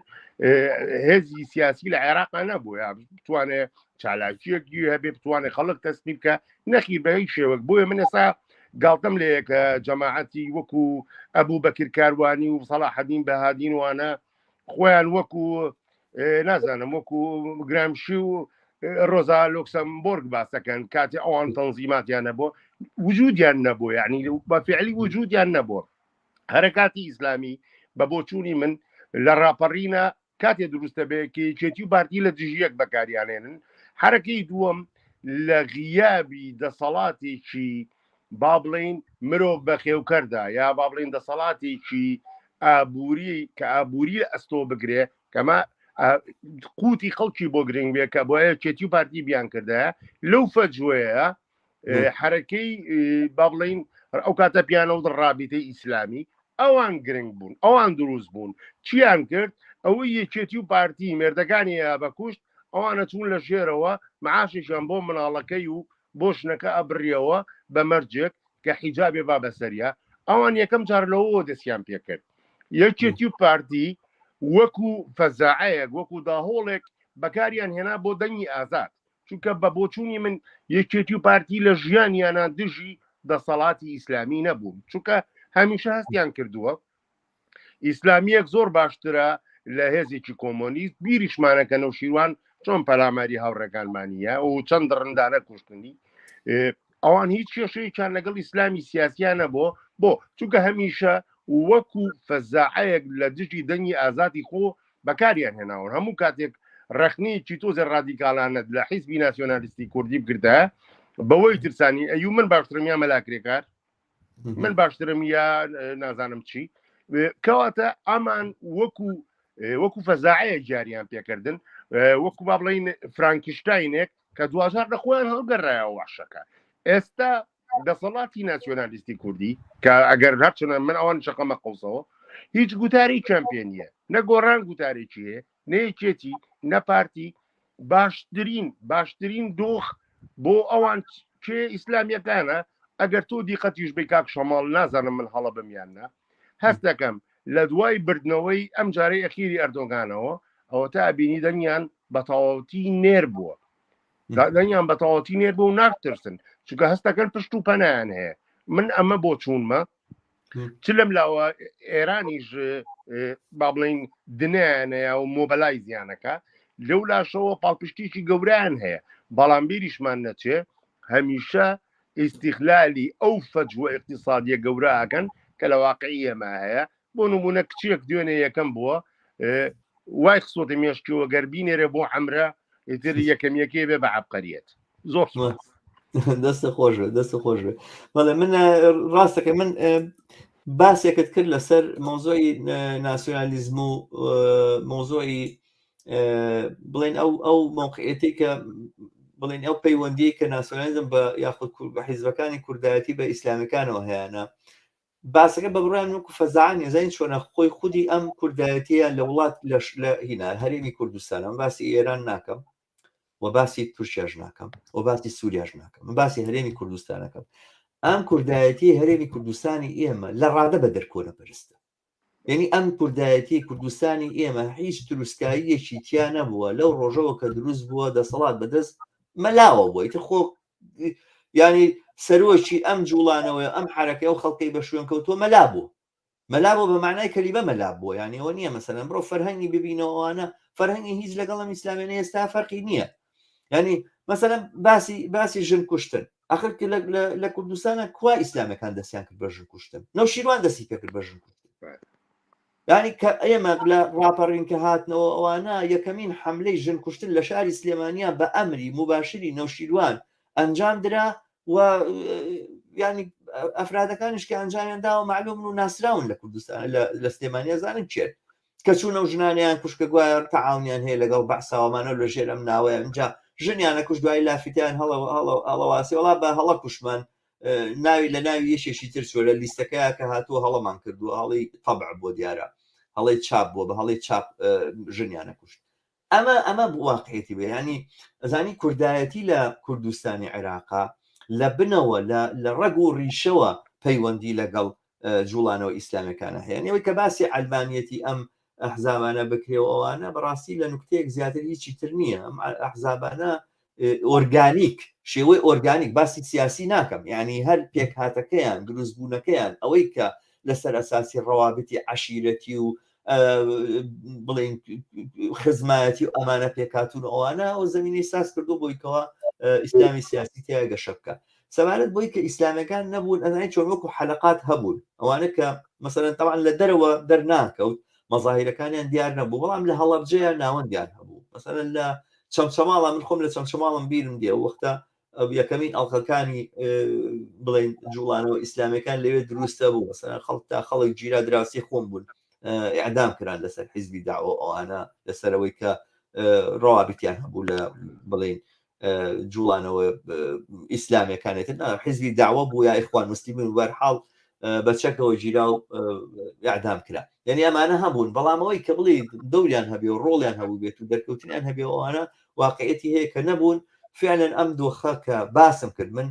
هێزی سیاسی لە عێراقا نەبوو یا بتوانێت چالاکیەکی هەبێ بتوانێت خەڵک تەسبیب بکە نەخی بە هیچ شێوەک بۆیە من ئێستا گاڵتەم لەیەکە جەماعەتی وەکو ئەبوو بەکر کاروانی و سەلاحەدین بەهادین وانە خۆیان وەکو نازانم وەکو گرامشی و ڕۆزا لۆکسەمبۆرگ باسەکەن کاتی ئەوان تەنزیماتیان نەبووە وجودیان نەبووە یعنی بە فعلی وجودیان نەبووە هەرکاتی ئیسلامی بە بۆچوونی من لە ڕاپەڕینە کاتێ دروستە بێ کێتی و پارتی لە دژیەک بەکاریانێنن حرەکەی دووەم لە غیابی دەسەڵاتێکی با بڵین مرۆڤ بە خێوکەردا یا با بڵین دەسەڵاتێکی ئابووری کە ئابووری ئەستۆ بگرێ کەمە قوتی خەڵکی بۆ گرنگ بێ کە بۆیە کێتی و پارتی بیان کردە لەو فەجوەیە حرەکەی با بڵین ئەو کاتە پیانە و ڕابطەی ئیسلامی ئەوان گرنگ بوون ئەوان دروست بوون چیان کرد ئەوەی یەکێتی و پارتی مێردەکانی بەکوشت ئەوانە چوون لە ژێرەوە معاشیشان بۆ مناڵەکەی و بۆ شنەکە ئەبڕیەوە بە مەرجێک کە حیجابێ با بەسەریە ئەوان یەکەم جار لەوە دەستیان پێکرد یەکێتی و پارتی وەکو فەزاعەیەک وەکو داهۆڵێک بەکاریان هێنا بۆ دەنگی ئازاد چونکە بە بۆچوونی من یەکێتی و پارتی لە ژیانیانە دژی دەسەڵاتی ئیسلامی نەبووم چونکە هەمیشە هەستیان کردووە ئیسلامیەک زۆر باشترە لە هێزێکی کۆمۆنیست بیریشمانەکە نەوشیروان چۆن پەلاماری هاوڕێکانمانیە و چەند ڕندانە کوشتنی ئەوان هیچ کێشەیەکیان لەگەڵ ئیسلامی سیاسیان نەبووە بۆ چونکە هەمیشە وەکو فەزاعەیەک لە دژی دەنگی ئازادی خۆ بەکاریان هێناون هەموو کاتێک ڕەخنەیەکی تۆزە ڕادیکاڵانت لە حیزبی ناسیۆنالیستی کوردی بگردە بەوەی ترسانی ئەیوو من باشترم یا مەلاکرێکار من باشترم یا نازانم چی کەواتە ئەمان وەکو فەزاعەیە جاریان پێکردن وەکو با بڵین فرانکشتاینێک کە 2000 لە خۆیان هەڵگەڕایەوە واشەکە ئێستا دەسەڵاتی ناسیۆنالیستی کوردی کە ئەگەر هەرچنە من ئەوان شەقەمە قوسەوە هیچ گوتاری کەمپێنیە نەگۆڕان گوتارێکی هەیە نەیەکێتی نەپارتی باشترین دۆخ بۆ ئەوان کێ ئیسلامیەکانە ئەگەر تۆ دیقەتیش بی کاک شەماڵ نازانم من هەڵە بمیاننا هەست دەکەم لە دوای بردنەوەی ئەم جارەی ئەخیری ئەردۆگانەوە ئەوە تا ئەبینی دەنگیان بە تەواوەتی نێر بووە دەنگیان بە تەواوەتی نێر بوو و ناکترسن چونکە هەستەکەن پشت و پەنایان هەیە من ئەمە بۆ چوونمە چ لەم لاوە ئێرانیش با بڵین دنیانەیە و مۆبەلای زیانەکە لەو لاشەوە پاڵپشتێکی گەورەیان هەیە بەڵام بیریشمان نەچێ هەمیشە ئیستیغلالی ئەو فەجوە اقتصادیە گەورەکەن کە لە واقعی ئێمە هەیە بۆ نمونە کچێک دوێنێ یەکەم بووە وای خسۆتە مێشکیەوە گەربینێرە بۆ حەمرە ئیتر یەکەمیەکێ بێ بە عەبقەریەت زۆر دەستە خۆش بەڵێ من ڕاستەکە من باسێکت کرد لەسەر مۆزۆی ناسیۆنالیزم و مۆزۆی بڵێن ئەو موقعەتی کە بڵێن ئەو پەیوەندی کە ناسیۆنالیزم بە یاخود بە حیزبەکانی کوردایەتی بە ئیسلامیەکانەوە هەیەە باسەکە بە بڕیان وەکو فەزاعان زین چۆنە خۆی خودی ئەم کوردایەتیە لە وڵات لە هینا هەرێمی کوردستان ئەم باسی ئێران ناکەم و باسی تورکیاش ناکەم و باسی سووریاش ناکەم من باسی هەرێمی کوردستانەکەم ئەم کوردایەتی هەرێمی کوردستانی ئێمە لە ڕادە بە دەرکۆنە پەرستە یعنی ئەم کوردایەتی کوردستانی ئێمە هیچ دروستکاریەکی تیا نەبووە لەو ڕۆژەوە کە دروست بووە دەسەڵات بەدەست مەلاوە بووە تر خۆ ینی سەرۆکی ئەم جوڵانەوەی ئەم حرەکەی و خەڵقی بە شوێن کەوتۆ مەلا بوو بە معنای کەلیبە مەلا بووە یانی ئەوە نییە مەسەلەن بڕۆ فەرهەنگی ببینەوەوانە فەرهەنگی هیچ لەگەڵم ئیسلامیانە ئێستا فەرقی نییە ینی مەسەلەن باسی ژن کوشتن ئەخر لە کوردستانە کوا ئیسلامەکان دەستیان کرد بە ژن کوشتن نەوشیروان دەستی پێ کرد بە ژن کوشتن ینی کە ئێمە لە ڕاپەڕین کە هاتنەوە ئەوانە یەکەمین حملەی ژن کوشتن لە شاری سلێمانیا بە ئەمری مباشری نەوشیروان ئەنجام درا و ینی ئەفرادەکانش کە ئەنجامیانداوە معلوم و ناسراون لە کوردستان لە سلێمانیا زانن چێت کە چوونە و ژنانیان کوشکە گوایە تەعاونیان هەیە لەگەڵ بەعساوەمانە لە ژێر ئەم ناوەیە ئەمجا ژنیانە کوش دوای لافیتیان هەڵەواسی وڵا بە هەڵە کوشمان ناوی لە ناوی یەشێکی تر چۆ لە لیستەکەیە کە هاتووە هەڵەمان کردووە هەڵی تەبع بۆ دیارە هەڵی چاپ بووە بە هەڵی چاپ ژنیانە کوشت ئەمە واقعیەتی بێ ینی ئەزانی کوردایەتی لە کوردستانی عێراقا لە بنەوە لە ڕەگ و ڕیشەوە پەیوەندی لەگەڵ جوڵانەوە ئیسلامیەکانە هەیە ئەوەی کە باسی عەلمانیەتی ئەم ئەحزابانە بکرێەوە ئەوانە بەڕاستی لە نوکتەیەک زیاتر هیچی تر نییە ئەم ئەحزابانە ئۆرگانیک شێوەی ئۆرگانیک باسی سیاسی ناکەم یعنی هەر پێک هاتەکەیان دروستبوونەکەیان ئەوەی کە لەسەر ئەساسی ڕەوابتی عەشیرەتی و بڵێن خزمایەتی و ئەمانە پێکاتون ئەوانە ئەو زمینەی ساز کردو بۆیکەوە ئیسلامی سیاسی تیا گەشە بکە سەبارەت بۆی کە ئیسلامیەکان نەبوون ئەزانی چۆن وەکو حەلەقات هەبوون ئەوانە کە مەسەلەن تەواان لە دەرەوە دەرناکەوت مەزاهیرەکانیان دیار نەبوو بەڵام لە هەڵەبجەیە ناوەند دیار هەبوو مەسەلەن لە چەمچەماڵە من خۆم لە چەمچەماڵم بیرم دێ وەختە یەکەمین ئەڵلقەکانی بڵێن جوڵانەوە ئیسلامیەکان لەوێ دروستە بوو مەسەلەن خەڵک خەڵک گیرا دراوسی خۆم بوون ئیعدام کران لەسەر حیزبی داوە ئەوانە لەسەرەوەی کە ڕەوابیتیان هەبوو لە بڵێن جوڵانەوە ئیسلامیەکانێتن حیزبی داوە بوو یا ئیخوان موسلیمین و بەرحاڵ بەچەکەوە گیرا و ئیعدام کرا یعنی ئەمانە هەبوون بەڵامەوەی کە بڵێ دەوریان هەبێ و ڕۆڵیان هەبوو بێت و دەرکەوتنیان هەبێ ئەوانە واقعەتی هەیە کە نەبوون فعلەن ئەم دۆخە کە باسم کرد من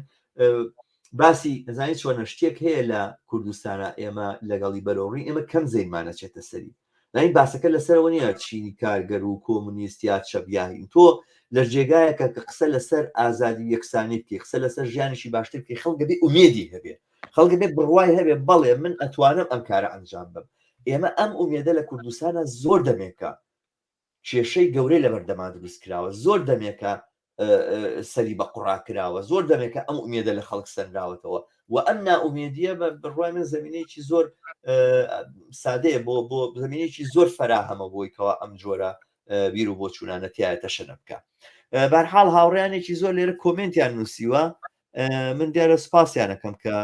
باسی نزانیت چۆنە شتێک هەیە لە کوردستانە ئێمە لەگەڵی بەرەوڕی ئێمە کەم زەیمانە چێتە سەری نانی باسەکە لەسەرەوە نیە چینی کارگەر و کۆمونیستیات شەبیاهین تۆ لە جێگایەکە کە قسە لەسەر ئازادی یەکسانی بکەی قسە لەسەر ژیانیشی باشتر بکەی خەڵک بێ ئومێدی هەبێ خەڵک بێ بڕوای هەبێ بەڵێ من ئەتوانم ئەم کارە ئەنجام بم ئێمە ئەم ئومێدە لە کوردستانە زۆر دەمێکە کێشەی گەورەی لە بەردەما دروست کراوە زۆر دەمێکە سەری بە قوڕا کراوە زۆر دەمێکە ئەم ئومێدە لە خەڵک سەنراوەتەوە و ئەم نائومێدیە بڕوای من زمینەیەکی زۆر سادەیە بۆ زمینەیەکی زۆر فەراهەمە بۆیکەوە ئەم جۆرە بیر و بۆ چوونانەتیایەتە شەنە بکە بەرحاڵ هاوڕیانێکی زۆر لێرە کۆمنتیان نووسیوە من دیارە سپاسیانەکەم کە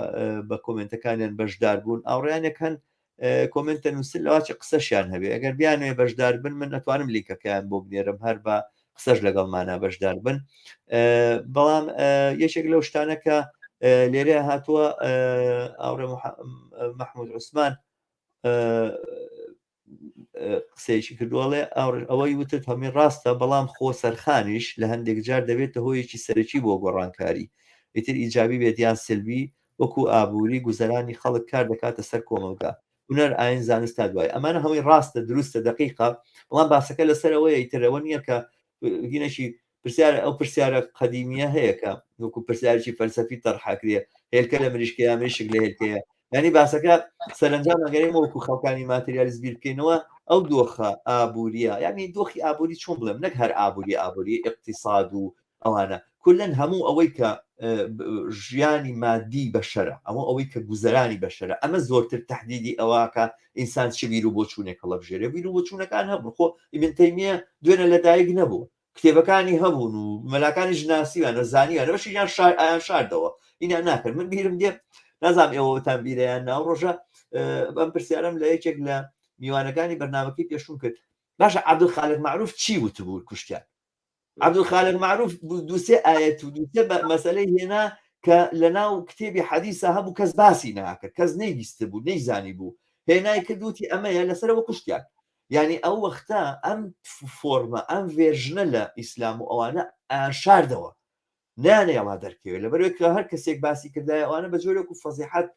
بە کۆمنتەکانیان بەشدار بوون ئاوڕیانێک هەن کۆمنتە نووسن لەواچی قسەشیان هەبێ ئەگەر بیانوێ بەشدار بن من ئەتوانم لیکەکەیان بۆ بنێرم هەر بە قسەش لەگەڵمانە بەشدار بن بەڵام یەکێک لەو شتانە کە لێرە هاتووە ئاوڕێ محمود عوسمان قسەیەکی کردووەڵێ ئەوەی وتت هەمین ڕاستە بەڵام خۆ سەرخانیش لە هەندێک جار دەبێتە هۆیەکی سەرەکی بۆ گۆڕانکاری ئیتر ئیجابی بێت یان سلبی وەکو ئابووری گوزەرانی خەڵک کار دەکاتە سەر کۆمەلگا هونەر ئاین زانست تا دوای ئەمانە هەمووی ڕاستە دروستە دقیقە بەڵام باسەکە لەسەرەوەی ئیترەوە نییە کە گینەشی پرسیارە ئەو پرسیارە قەدیمیە هەیە کە وەکو پرسیارێکی فەلسەفی تەرحاکرێ هێلکە لە مریشکەیە مریشک لە هێلکەیە ینی باسەکە سەرنجام ئەگەرێمە وەکو خەڵکانی ماتریالیست بیر بکەینەوە ئەو دۆخە ئابووریە یعنی دۆخی ئابووری چۆن بڵێم نەک هەر ئابووری اقتصاد و ئەوانە کولەن هەموو ئەوەی کە ژیانی مادی بەشەرە ئەوەی کە گوزەرانی بەشەرە ئەمە زۆرتر تهدیدی ئەوەکە ئینسان چ بیر و بۆ چوونێک هەڵەبژێرە بیر و بۆ چوونەکان هەبوو خۆ ئیبن تەیمیە دوێنە لەدایک نەبوو کتێبەکانی هەبوون و مەلاکانی ژناسیوانە زانیوانە بەشیان شاردەوە ئینا ناکرد من بیرم دێ نازام ئێوەتان بیرەیان ناو ڕۆژە بەم پرسیارم لە یەکێک لە میوانەکانی بەرنامەکەی پێشون کرد باشە عەبدولخالق معروف چی وتبوو کوشتیان عەبدولخالق معروف دووسێ ئاەت و دووسێ مەسەلەی هێنا کە لەناو کتێبی حەدیثە هەبوو کەس باسی ناکرد کەس نەیبیستە بوو نەیزانی بوو هێنای کردوتی ئەمەیە لەسەرەوە کوشتیان یعنی ئەو وەختە ئەم فۆرمە ئەم ڤێژنە لە ئیسلام و ئەوانە شاردەوە نانێڵا دەرکەوێت لەبەرەوەی کە هەر کەسێک باسی کردای ئەوانە بە جۆرێک و فەزیحەت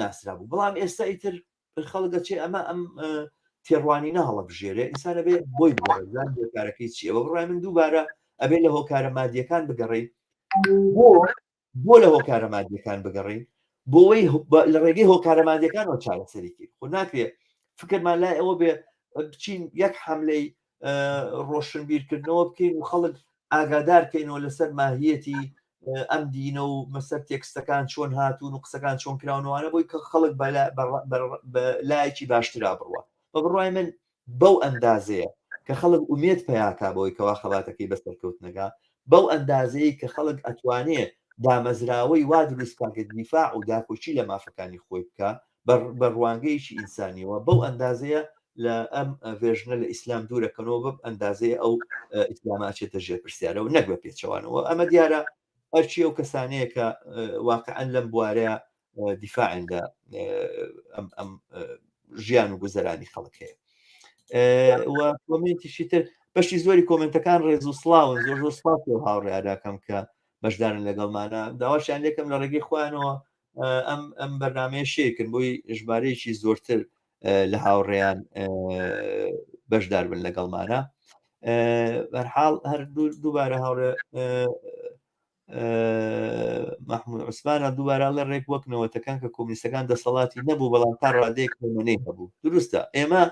ناسرا بوو بەڵام ئێستا ئیتر خەڵگە چێ ئەمە ئەم تێڕوانی ناهەڵە بژێرێ ئینسانە بێ بۆی بۆزان بێکارەکەی چیە بە بڕای من دووبارە ئەبێ لە هۆکارە مادیەکان بگەڕین بۆ لە هۆکارە مادیەکان بگەڕین بۆەوەی لە ڕێگەی هۆکارە مادیەکانەوە چارەسەریکی خۆ ناکرێت فکرمان لای ئەوە بێ بچین یەک حملەی ڕۆشنبیرکردنەوە بکەین و خەڵک ئاگادارکەینەوە لەسەر ماهیەتی ئەم دینە و مەسەر تێکستەکان چۆن هاتوون و قسەکان چۆن کراونەوەوانە بۆی کە خەڵک بە لایەکی باشترا بڕوە بە بڕای من بەو ئەندازەیە کە خەڵک ئومێد پیاکا بۆی کەوا خەباتەکەی بەسەرکەوت نەگا بەو ئەندازەیە کە خەڵک ئەتوانێت دامەزراوەی وا دروستکە دیفاع و داکۆچی لە مافەکانی خۆی بکە بە ڕوانگەیشی ئینسانیەوە بەو ئەندازەیە لە ئەم ڤێژنە لە ئیسلام دوورەکەنەوە بە ئەندازەیە ئەو ئیسلامە ئەچێتە ژێر پرسیارەوە نەک بە پێچەوانەوە ئەمە دیارە هەرچی ئەو کەسانەیە کە واقعەن لەم بوارەیە دیفاعن لە ئەم ژیان و گوزەرانی خەڵک هەیە کۆمنتیشی تر بەشی زۆری کۆمنتەکان ڕێز و سڵاون زۆر سپاس و هاوڕێیاراکەم کە بەشدارن لەگەڵمانە داواشیان لێکم لە ڕێگەی خوانەوە ئەم بەرنامەیە شێکن بۆی ژمارەیەکی زۆرتر لە هاوڕێیان بەشدار بن لەگەڵمانە بەرحاڵ هەر دووبارە هاوڕێ محمود عوسمانە دووبارە لە ڕێک وەکنەوەتەکان کە کۆمیستەکان دەسەڵاتی نەبوو بەڵام تا ڕادەیەک کۆمەنەی هەبوو دروستە ئێمە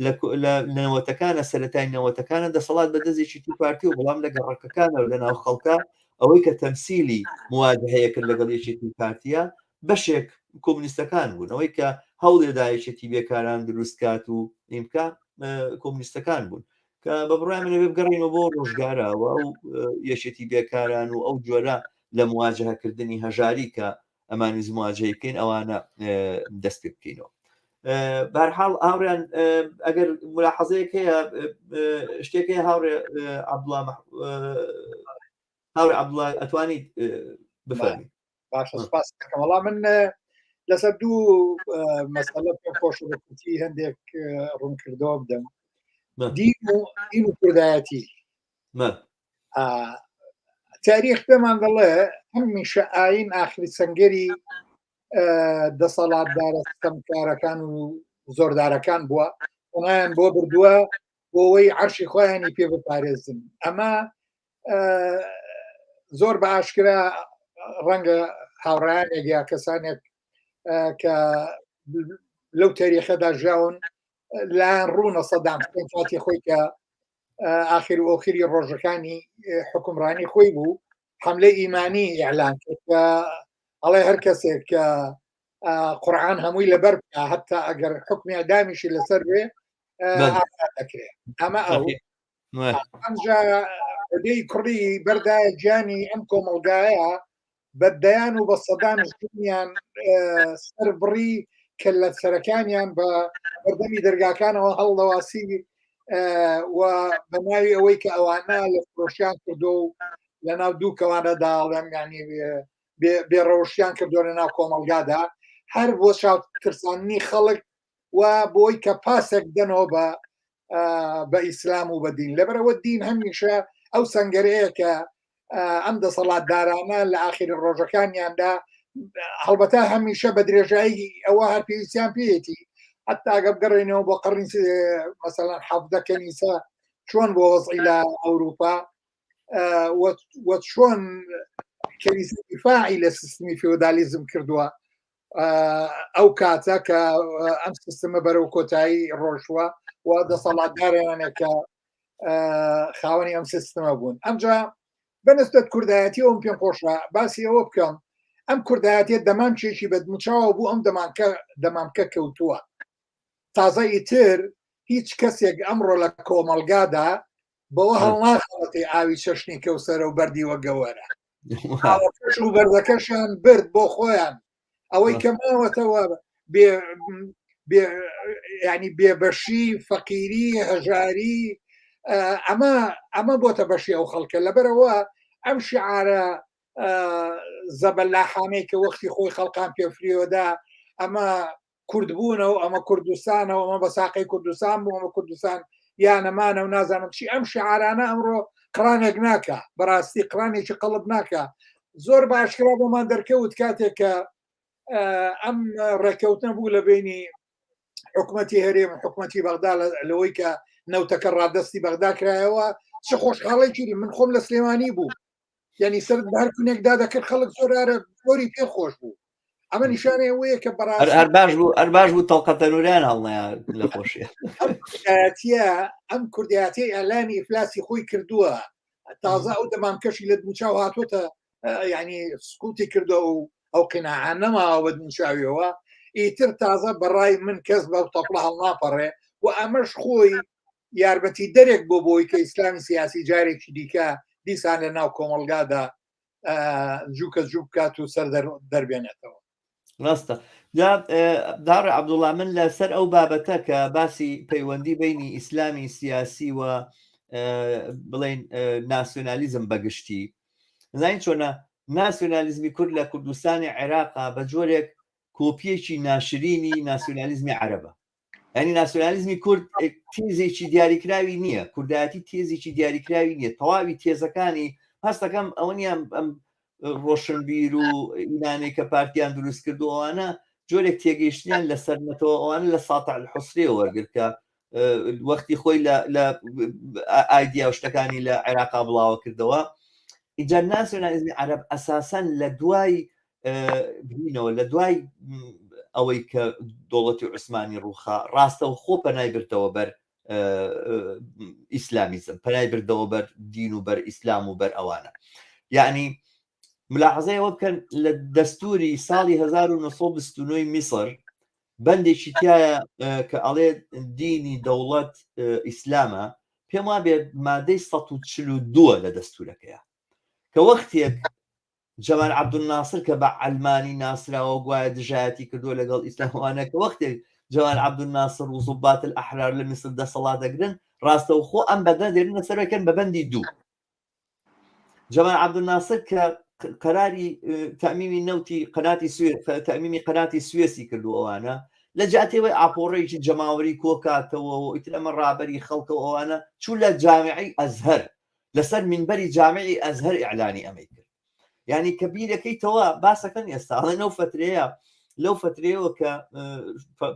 لە نەوەتەکانە سەرەتای نەوەتەکانە دەسەڵات بە دەستێکی تو پارتی و بەڵام لە گەڕەکەکانە لە ناو خەڵکە ئەوەی کە تەمسیلی مواجهەیە کرد لەگەڵ یەکێتی پارتیە بەشێک کۆمونیستەکان بوون ئەوەی کە هەوڵێدایەتی بێکاران دروستکات و ئیمکان کۆمونیستەکان بوون کە بە بڕای منە بێ بگەڕینەوە بۆ ڕۆژگارەوە ئەو یەشێتی بێکاران و ئەو جۆرە لە مواجهەکردنی هەژاری کە ئەمانیز مواجهەکەین ئەوانە دەست پێ بکەینەوە بەرحاڵ هاوڕیان ئەگەر ملاحەزەیەک هەیە شتێک هەیە هاوڕێ عەبدوڵڵا ئەتوانیت بفەرمی باشە سپاس دەکەم وەڵام من لەسەر دوو مەسەلە پێم خۆشە بەکوتی هەندێک ڕوونکردەوە بدەم دین و کوردایەتی تاریخ پێمان دەڵێ هەمیشە ئاین ئاخری سەنگەری دەسەڵاتدارە ستەمکارەکان و زۆردارەکان بووە ئەویان بۆ بردووە بۆەوەی عەرشی خۆیانی پێ بپارێزن ئەمە زۆر بە ئاشکرا ڕەنگە هاوڕایانێک یا کەسانێک کە لەو تاریخەدا ژیاون لایەن ڕوونە سەدام حوسێن کاتی خۆی کە ئاخر و ئۆخری ڕۆژەکانی حکومڕانی خۆی بوو حملە ئیمانی ئیعلان کرد کە ئەڵێ هەر کەسێک کە قورعان هەمووی لەبەر هەتا ئەگەر حکمی ئەدامیشی لەسەر بێ دەکرێت ئەمە ئەو ئەمجا دەی کوڕی بەردایە گیانی ئەم کۆمەلگایە بەدەیان و بە سەدان ژنیان سەر بڕی کە لە سەرەکانیان بە بەردەمی دەرگاکانەوە هەڵدەواسی و بەناوی ئەوەی کە ئەوانە لە فرۆشیان کردو و لە ناو دوو کەوانەدا ئەڵێم ینی بێڕەوشیان کردو لە ناو کۆمەلگادا هەر بۆ ترسانی خەڵک و بۆی کە پاسێک دەنەوە بە ئیسلام و بە دین لەبەرەوە دین هەمیشە ئەو سەنگەرەیە کە ئەم دەسەڵاتدارانە لە ئاخری ڕۆژەکانیاندا هەڵبەتە هەمیشە بە درێژایی ئەوە هەر پێویستیان پێیەتی حتا ئەگە بگەڕێنەوە بۆ قەڕنی مەسەلەن حەفدە کەنیسە چۆن بۆ وەزعی لە ئەوروپا وە چۆن کەنیسە دیفاعی لە سیستمی فیۆدالیزم کردووە ئەو کاتە کە ئەم سیستمە بەرەو کۆتایی ڕۆژوە و دەسەڵاتدارانێک کە خاوەنی ئەم سیستمە بوون ئەمجا بەنسبەت کوردایەتی ئەوم پێم خۆشە باسی ئەوە بکەم ئەم کوردایەتێت دەمامچێکی بەدموچاوە بوو ئەم دەمامکە کەوتووە تازە ئیتر هیچ کەسێک ئەمڕۆ لە کۆمەلگادا بەوە هەڵناخەڵەتی ئاوی چەشنی کەوسەرە و بەردیوە گەوەرە و بەردەکەشیان برد بۆ خۆیان ئەوەی کەماوەتەوە ینی بێبەشی فەقیری هەژاری ئەمە بۆتە بەشی ئەو خەڵکە لەبەرەوە ئەم شعارە زەبەلاحانەی کە وەختی خۆی خەڵقان پێفریۆدا ئەمە کوردبوونەوە ئەمە کوردستانەوە ئەمە بە ساقی کوردستان بوو ئەمە کوردستان یانەمانە و نازانم چی ئەم شعارانە ئەمڕۆ قڕانێک ناکە بەڕاستی قڕانێکی قەڵب ناکە زۆر باشکرا بۆمان دەرکەوت کاتێک کە ئەم ڕێکەوتنە بوو لە بینی حکوومەتی هەرێم حکوومەتی بەغدا لەوەی کە نەوتەکە ڕادستی بەغدا کرایەوە چ خۆشحاڵێکی من خۆم لە سلێمانی بوو یعنی سرد بە هەر کونێکدا دەکرد خەڵک زۆرارە زۆری پێ خۆش بوو ئەمە نیشانەیە وەیە کە هەر باش بوو تەڵقەتەنوریان هەڵنەیە لە خۆشیە ئەم کوردیاتی ئەلانی ئیفلاسی خۆی کردووە تازە ئەو دەمامکەشی لە دووچاو هاتوۆتە ینی سکوتی کردو و ئەو قیناعان نەماوە بە دووچاویەوە ئیتر تازە بەڕای من کەس بەو تەپڵە هەڵناپەڕێ و ئەمەش خۆی یارمەتی دەرێک بۆ بۆی کە ئیسلامی سیاسی جارێکی دیکە دیسان لە ناو کۆمەلگادا جووکە جوو بکات و سەر دەربێنێتەوە ڕاستە داڕ عەبدوڵڵا من لەسەر ئەو بابەتە کە باسی پەیوەندی بینی ئیسلامی سیاسی و بڵێن ناسیۆنالیزم بەگشتی زین چۆنە ناسیۆنالیزمی کورد لە کوردستانی عێراقا بە جۆرێک کۆپیەکی ناشرینی ناسیۆنالیزمی عەرەبە ینی ناسیۆنالیزمی کورد تێزێکی دیاریکراوی نییە کوردایەتی تێزێکی دیاریکراوی نییە تەواوی تێزەکانی هەستەکەم ئەوە نیە ئەم ڕۆشنبیر و ئینانەی کە پارتیان دروست کردووانە جۆرێک تێگەیشتیان لە سەرنەتەوە ئەوانە لە ساتع الحوسرێ وەرگرکە وەختی خۆی لە ئایدیا و شتەکانی لە عێراقا بڵاوە کردەوە ئینجا ناسیۆنالیزمی عەرەب ئەساسەن لە دوای بینەوە لە دوای ئەوەی کە دەوڵەتی عوسمانی ڕووخا ڕاستە و خۆ پەنای بردەوە بەر ئیسلامیزم پەنای بردەوە بەر دین و بەر ئیسلام و بەر ئەوانە یعنی ملاحظەیەوە بکەن لە دەستوری ساڵی 1929 میسر بەندێکی تایە کە ئەڵێ دینی دەوڵەت ئیسلامە پێم وا بێ مادەی 142 لە دەستورەکەیە کە وەختێک جەمال عەبدولناسر کە بە عەلمانی ناسراوە گوایە دژایەتی کردووە لەگەڵ ئیسلاموانە کە وەختێک جەمال عەبدولناسر و زوبات الئەحرار لە میسر دەسەڵات دەگرن ڕاستەوخۆ ئەم بەدە دێنە سەرەکەن بە بەندی دوو جەمال عەبدولناسر کە قەراری تەمیمی قەناتی سوێسی کردو ئەوانە لە جاتێوەی ئاپۆڕەیەکی جەماوەری کۆکاتەوە و ئیتر ئەمە ڕابەری خەڵکە ئەوانە چوو لە جامعی ئەزهەر لەسەر منبەری جامعی ئەزهەر ئیعلانی ئەمەی کرد یعنی کە بیرەکەیتەوە باسەکەن ئێستا لەو فترەیە لەو فترەیەوە کە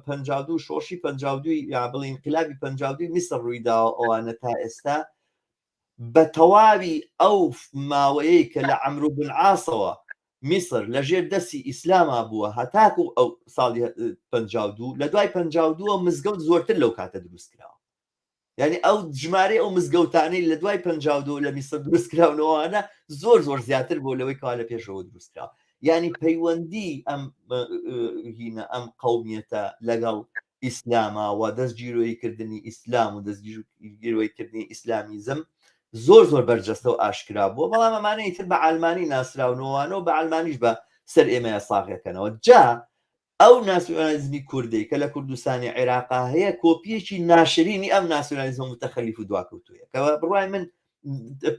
52 شۆشی 52 یا بڵێن انقلابی 52 میسر ڕوویداوە ئەوانە تا ئێستا بە تەواوی ئەو ماوەیەی کە لە عەمرو بن عاسەوە میسر لەژێر دەستی ئیسلاما بووە هەتاکو ئەو ساڵی 52 لە دوای 52 مزگەوت زۆرتر لەو کاتە دروست کراوە یعنی ئەو ژمارەی ئەو مزگەوتانەی لە دوای 52 لە میسر دروست کراونەوەوانە زۆر زیاتر بۆ لەوەی کوا لە پێشەوە دروست کراوە یعنی پەیوەندی ئەم هینە ئەم قەومیەتە لەگەڵ ئیسلاما و دەستگیرۆیکردنی ئیسلام و دەستگیرۆیکردنی ئیسلامیزم زۆر بەرجەستە و ئاشکرا بووە بەڵام ئەمانەی تر بە عەلمانی ناسراونەوەوانە و بە عەلمانیش بە سەر ئێمەیە ساغێکەنەوە جا ئەو ناسیۆنالیزمی کوردی کە لە کوردستانی عێراقا هەیە کۆپیەکی ناشرینی ئەم ناسیۆنالیزم متەخەلیف و دواکەوتوویە کە بڕوای من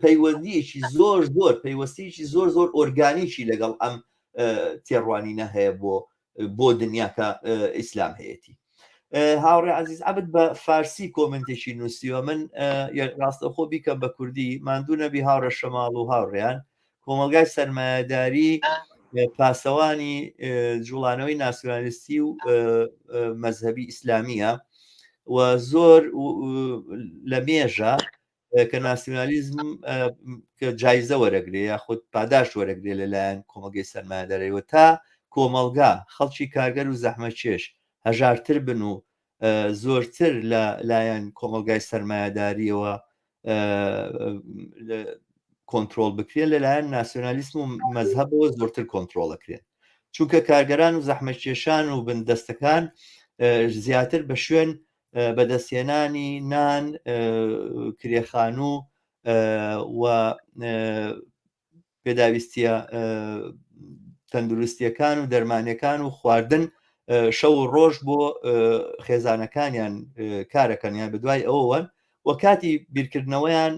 پەیوەندیەکی زۆر پەیوەستیەکی زۆر ئۆرگانیکی لەگەڵ ئەم تێڕوانینە هەیە بۆ دنیا کە ئیسلام هەیەی هاوڕێ عەزیز عەبد بە فارسی کۆمنتێکی نووسیوە من ڕاستەخۆ بیکەم بە کوردی ماندوو نەبی هاوڕە شەماڵ و هاوڕێیان کۆمەلگای سەرمایەداری پاسەوانی جوڵانەوەی ناسیۆنالیستی و مەذهبی ئیسلامیە و زۆر لە مێژە کە ناسیۆنالیزم کە جایزە وەرەگرێ یاخود پاداش وەرەگرێ لەلایەن کۆمەلگەی سەرمایەدارەوە تا کۆمەلگا خەڵکی کارگەر و زەحمەتکێش هەژارتر بن و زۆرتر لە لایەن کۆمەلگای سەرمایەداریەوە کۆنتترۆل بکرێن لەلایەن ناسیۆنالیسم و مەذهبەوە زۆرتر کۆنتترۆلەکرێن چونکە کارگەران و زەحمەتکێشان و بندەستەکان زیاتر بە شوێن بەدەستێنانی نان کرێخان و پێداویستیە تەندروستیەکان و دەرمانیەکان و خواردن شەو ڕۆژ بۆ خێزانەکانیان کارەکەنیان بە دوای ئەوەوەن و کاتی بیرکردنەوەیان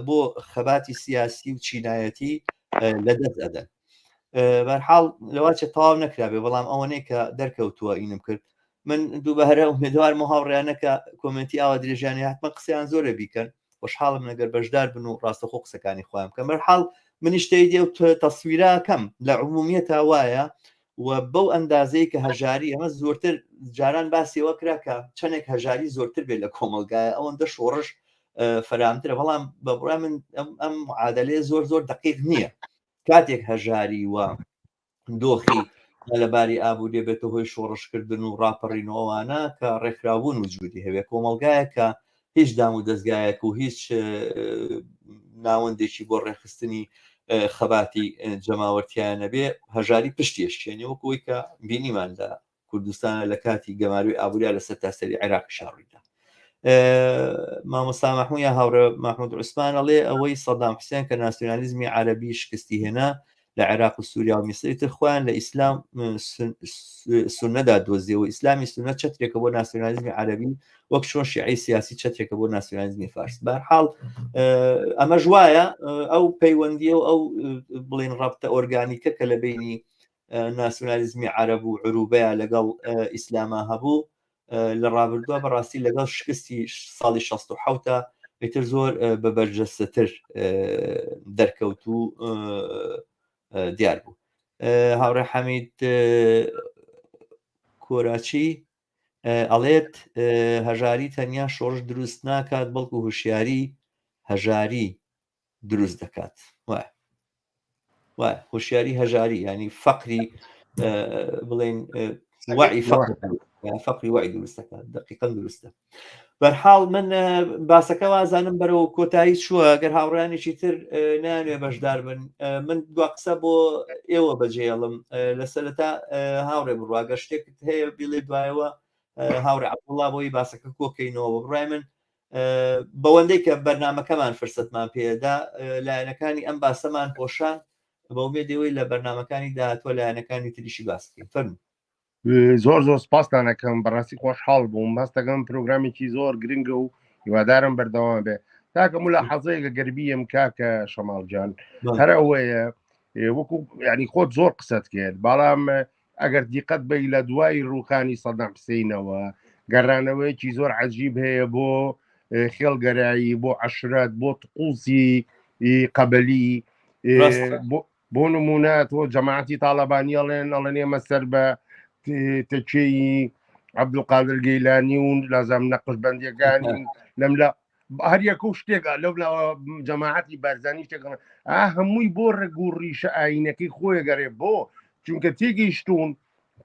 بۆ خەباتی سیاسی و چینایەتی لەدەست ئەدەن. بەرحاڵ لەواچە تەواو نەکرابێ، بەڵام ئەوەنەی کە دەرکەوتووە ئینم کرد. من دووبارە ئومێدوارم هاوڕێیانەکە کۆمنتی ئاوا درێژانی هاتمە قسەیان زۆرە بیکەن، خۆشحاڵم لەگەر بەشدار بن و ڕاستەخۆ قسەکانی خۆیان بکەم. بەرحاڵ منیش تێیدێ و تەسویرەکەم لە عمومیەتە وایە و بەو ئەندازەی کە هەژاری ئەمە زۆرتر جاران باسیەوە کراکە چەندێک هەژاری زۆرتر بێت لە کۆمەلگایە ئەوەندە شۆڕش فەرامترە، بەڵام بەبڕای من ئەم عادەلێ زۆر دقیق نییە. کاتێک هەژاری وە دۆخی لەباری ئابوووری بێتە هۆی شۆڕشکردن و ڕاپەڕینەوەوانە کە ڕێکخراوبوون وجودی هەبێ کۆمەلگایە کە هیچ دام و دەستگایەک و هیچ ناوەندێکی بۆ ڕێخستنی خەباتی جەماوەرتیان نەبێ، هەژاری پشتیشتێنێ وەکەوەی کە بینیمان لە کوردستانە لە کاتی گەماروی ئابووریا لە سەرتاسەری عێراقی شاڕیدا. مامۆستا مەحموود هاوڕێ مەحموود عوسمان ئەڵێ ئەوەی سەدام حوسێن کە ناسیۆنالیزمی عەرەبی شکستی هێنا لە عێراق و سووریا و میسری تر خۆیان لە ئیسلام سونەدا دۆزیەوە و ئیسلامی سونەت چەترێکە بۆ ناسیۆنالیزمی عەرەبی وەک چۆن شیعەی سیاسی چەترێکە بۆ ناسیۆنالیزمی فارس. بەرحاڵ ئەمەش وایە ئەو پەیوەندیە و ئەو بڵێن ڕابتە ئۆرگانیکە کە لە بینی ناسیۆنالیزمی عەرەب و عروبەیە لەگەڵ ئیسلاما هەبوو لە ڕابردووە بەڕاستی لەگەڵ شکستی ساڵی 1970 ئیتر زۆر بە بەرجەستەتر دەرکەوت و دیار بوو. هاوڕێ حەمید کۆراچی ئەڵێت هەژاری تەنیا شۆڕش دروست ناکات بەڵکو هوشیاری هەژاری دروست دەکات. وایە هوشیاری هەژاری ینی فەقری بڵێن وعی فەقری وعی دروست دەکات. دقیقاً دروستە. بەرحاڵ من باسەکە وازانم بەرەوە کۆتایی چووە ئەگەر هاوڕیانێکی تر نانوێ بەشدار بن. من دو قسە بۆ ئێوە بەجێڵم لە سەرەتا هاوڕێ بڕواگە شتێکت هەیە بڵێ دوایەوە هاوڕێ عەبدوڵڵا بۆی باسەکە کۆکەینەوە. بڕای من بەوەندەی کە بەرنامەکەمان فرسەتمان پێدا لایەنەکانی ئەم باسەمان پۆشان بە ئومێدەوەی لە بەرنامەکانی داهاتوە لایەنەکانی تریشی باسکەین. فەرموو. زۆر سپاسان دەکەم بەڕاستی خۆشحاڵ بووم باستەکەم پرۆگرامێکی زۆر گرنگە و هیوادارم بەردەوام بێ تاکەم لە حەزەیەکە گەربیم کاکە شەماڵجان هەر ئەوەیە وەکو ینی خۆت زۆر قسەت کرد بەڵام ئەگەر دیقەت بی لە دوای ڕووخانی سەدام حوسێنەوە گەڕانەوەیەکی زۆر عەجیب هەیە بۆ خێڵگەرایی بۆ عەشرەت بۆ طقوسی قەبەلی بۆ نمونە تۆ جەماعەتی تاڵەبانی ئەڵێن ئێمە سەر بە تەکێی عەبدولقادر گەیلانی و لازم نەقشبەندیەکانی لەم لە هەر یەکە و شتێکە لەو جەماعەتی بارزانی شتێکە هەمووی بۆ ڕێگ و ڕیشە ئاینەکەی خۆی گەڕێ بۆ چونکە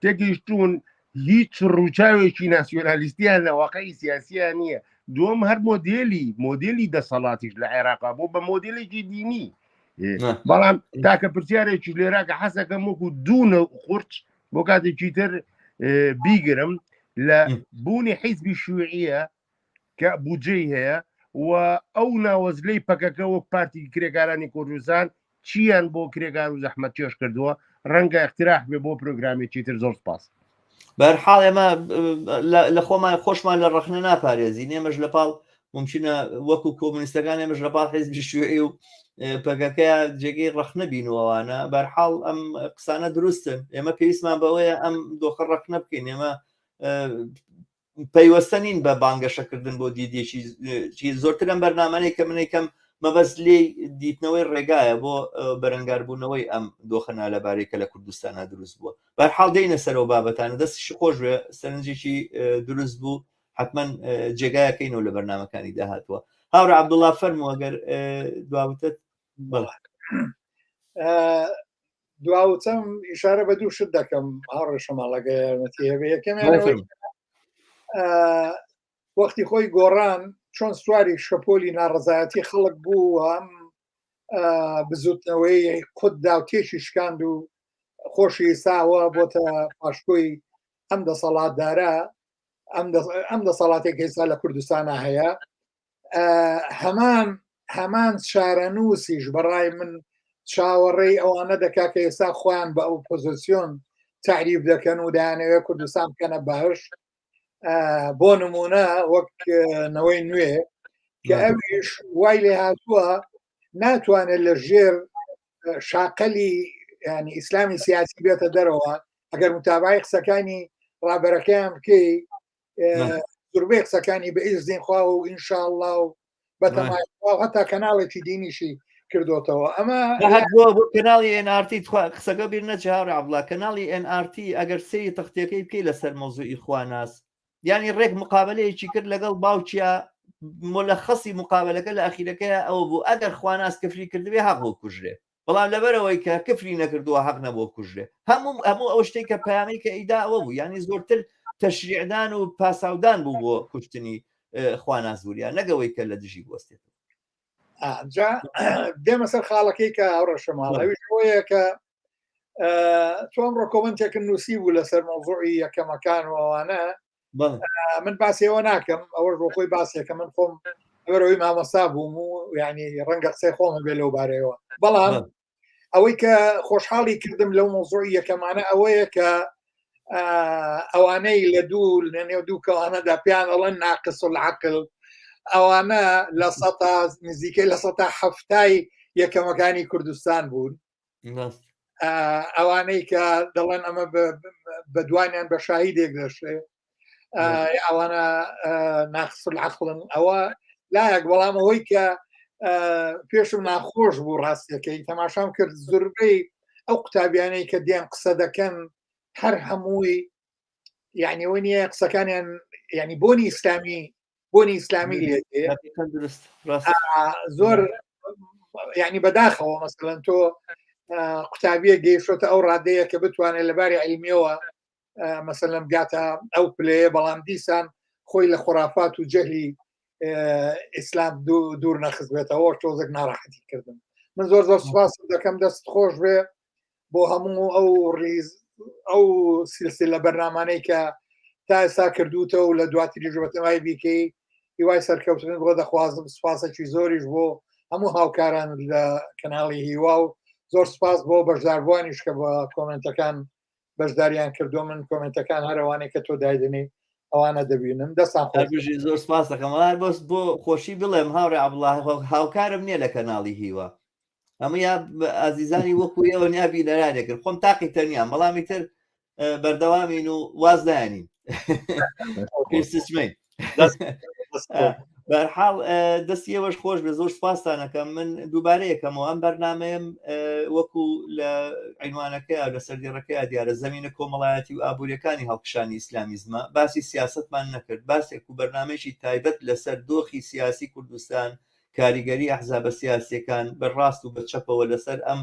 تێگەیشتون هیچ ڕووچاوێکی ناسیۆنالیستیان لە واقعی سیاسیان نییە. دووەم هەر مۆدێلی دەسەڵاتیش لە عێراقا بۆ بە مۆدێلێکی دینی بەڵام تاکە پرسیارێکی لێراکە حەسەکەم وەکو دوونە قورچ بۆ کاتێکی تر بیگرم لە بوونی حیزبی شووعیە کە بودجەی هەیە و ئەو ناوەزلەی پەکەکە وەک پارتی کرێکارانی کوردستان چیان بۆ کرێکار و زەحمەت چێش کردووە ڕەنگە اقتراح بێ بۆ پرۆگرامی تر زۆر سپاس. بەرحاڵ ئێمە لە خۆمان خۆشمان لە ڕەخنە ناپارێزین ئێمەش لەپاڵ ممکنە وەکو کۆمونیستەکان ئێمەش لەپاڵ حیزبی شووعی و پەکەکەیە جێگەی ڕەخ نەبینەوەوانە. بەرحاڵ ئەم قسانە دروستن ئێمە پێویستمان بەوەیە ئەم دۆخە ڕەخ نەبکەین. ئێمە پەیوەستە نین بە بانگەشەکردن بۆ دیدێکی زۆرتر ئەم بەرنامانەی کە منێکم مەبەست لێ دیتنەوەی ڕێگایە بۆ بەرەنگاربوونەوەی ئەم دۆخەنا لەبارەیەکە لە کوردستانە دروست بووە. بەرحاڵ دێنە سەرەوە بابەتانە دەستیشی خۆشوێ سەرنجێکی دروست بوو حتمما جێگایەکەینەوە لە بەرنامەکانی داهاتوە. هاوڕێ عەبدوڵڵا فەرموو ئەگەر دواوتت دواوتەم ئیشارە بە دوو شت دەکەم هاوڕێ شەماڵەگە یارمەتی هەبێ. یەکەمیان وەختی خۆی گۆڕان چۆن سواری شەپۆلی ناڕەزایەتی خەڵک بوو ئەم بزوتنەوەی قوددا و تێشی شکاند و خۆشی ساوە بۆتە پاشکۆی ئەم دەسەڵاتدارە ئەم دەسەڵاتێک ئێستا لە کوردستانە هەیە. هەمان شارەنووسیش بەڕای من چاوەڕێی ئەوانە دەکا کە ئێستا خۆیان بە ئەو پۆزیسیۆن تعریف دەکەن و دایانەوێت کوردستان بکەنە بەهەش بۆ نمونە وەک نەوەی نوێ کە ئەویش وای لێ هاتووە ناتوانێت لە ژێر شاقەلی ینی ئیسلامی سیاسی بێتە دەرەوە ئەگەر متابعی قسەکانی ڕابەرەکەیان بکەی زوربەی قسەکانی بە ئیزنیخوا و ئینشاءالله و بەتەماشا هەتا کەناڵێکی دینیشی کردوتەوە ئەمە بۆ کەناڵی NRT قسەکە بیر نەچاوڕ عەبدوڵڵا کەناڵی NRT ئەگەر سەیری تەختیەکەی بکەی لەسەر مۆزوعی خواناس ینی ڕێک مقابلەیەکی کرد لەگەڵ باوچیا ملەخەسی مقابلەکە لە ئەخیرەکەی ئەوە بوو ئەگەر خواناس کفری کردوێ حەق بۆ کوژرێ بەڵام لەبەرەوەی کە کفری نەکردووە حەق نەبوو کوژرێ هەموو ئەو شتێک کە پەیامی کە ئیدا ئەوە بوو ینی زۆرتر تەشریعدان و پاساودان بوو بۆ کوشتنی خواناسووریا نەگەوەی کە لە دژی بوەستێت دێمە سەر خاڵەکەی کە هەڕەشەماڵەویش بۆیە کە تۆم ڕۆکۆمنتێکن نووسی بوو لەسەر مۆزوعی یەکەمەکان و ئەوانە من باسیەوە ناکەم ئەوەش بۆ خۆی باسیەکە من خۆم ئەوەرەوەی مامەسا بووم و ینی ڕەنگە قسەی خۆمە بێ لەو بارەیەوە بەڵام ئەوەی کە خۆشحاڵی کردم لەو مۆزوعی یەکەمانە ئەوەیە کە ئەوانەی لە نێو دوو کەوانەدا پیان ئەڵەن ناقص العقل ئەوانە لە نزیکەی لە 1970 یەکەمەکانی کوردستان بوون ئەوانەی کە دەڵێن ئەمە بە دوانیان بە شاهیدێک دەشێ ئەوانە ناقص العقلن ئەوە لایەک بەڵام ئەوەی کە پێشم ناخۆش بوو ڕاستیەکەی تەماشام کرد زوربەی ئەو قوتابیانەی کە دیان قسە دەکەن هەر هەمووی یعنی وە نیە قسەکانیان ینی بۆنی ئیسلامی لێ زۆر ینی بەداخەوە مەسەلەن تۆ قوتابیە گەیشتە ئەو ڕادەیە کە بتوانێت لەباری عیلمیەوە مەسەلەن بگاتە ئەو پلەیە بەڵام دیسان خۆی لە خورافات و جەهلی ئیسلام دوور نەخزبێتەوە تۆزێک ناڕەحەتی کردم من زۆر سوپاس دەکەم دەست خۆش بێ بۆ هەموو ئەو سلسلە بەرنامانەی کە تا ئێستا کردوتەوە و لە دواتریژ بەتەمای بیکەی هیوای سەرکەوتن بۆ دەخوازم سوپاسێکی زۆریش بۆ هەموو هاوکاران لە کەناڵی هیوا و زۆر سپاس بۆ بەشداربوانیش کە بە کۆمنتەکان بەشداریان کردو من کۆمنتەکان هەروانێک کە تۆ دایدنی ئەوانە دەبینم دەستان خۆشی زۆر سپاس دەکەم بەس بۆ خۆشی بڵێم هاوڕێ عەبدوڵڵا هاوکارم نییە لە کەناڵی هیوا هەموو یا ئازیزانی وەکو ئێوە نیا بینەرانێکرد خۆم تاقی تەنیان بەڵامی تر بەردەوامین و واز دایانین پێسچمەین بەرحاڵ دەستی ئێوەش خۆش بێ زۆر سپاسانەکەم من دووبارە یەکەمەوە ئەم بەرنامەیەم وەکو لە عینوانەکە لە سەردێڕەکەی دیارە زەمینە کۆمەڵایەتی و ئابوووریەکانی هەڵکشانی ئیسلامیزمە باسی سیاستمان نەکرد باسێک و بەرنامەیەکی تایبەت لەسەر دۆخی سیاسی کوردستان کاریگەری ئەحزابە سیاسیەکان بەڕاست و بەچەپەوە لەسەر ئەم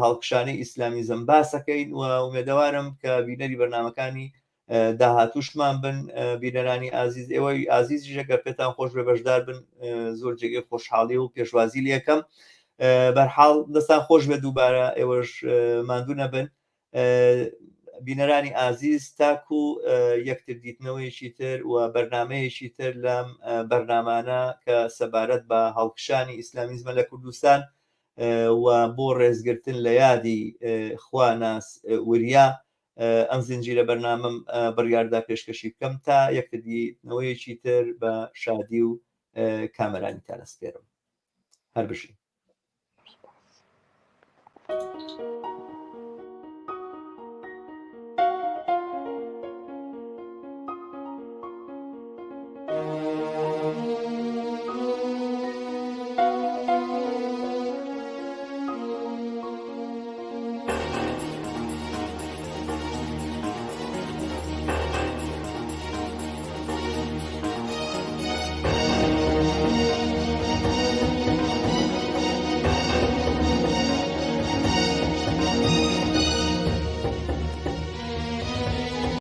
هەڵکشانەی ئیسلامیزم باسەکەین و ئومێدەوارم کە بینەری بەرنامەکانی داهاتوشمان بن بینەرانی ئازیز ئێوەی ئازیزی ژەگەر پێتان خۆش بێ بەشدار بن زۆر جێگەی خۆشحاڵی و پێشوازی لەکەم بەرحاڵ دەستان خۆش بێ دووبارە ئێوەش ماندوو نەبن بینەرانی ئازیز تاکو یەکتر دیتنەوەیشی تر و بەرنمەیەشی تر لەم بەرنامانە کە سەبارەت بە هەڵکشانی ئیسلامیزمە لە کوردستان و بۆ ڕێزگرتن لە یادی خواناس وریا ئەم زنجیرە بەرنامەم بڕیاردا پێشکەشی بکەم تا یەکتردیتنەوەیەکی تر بە شادی و کامەرانی تا دەستپێرم هەر بژین.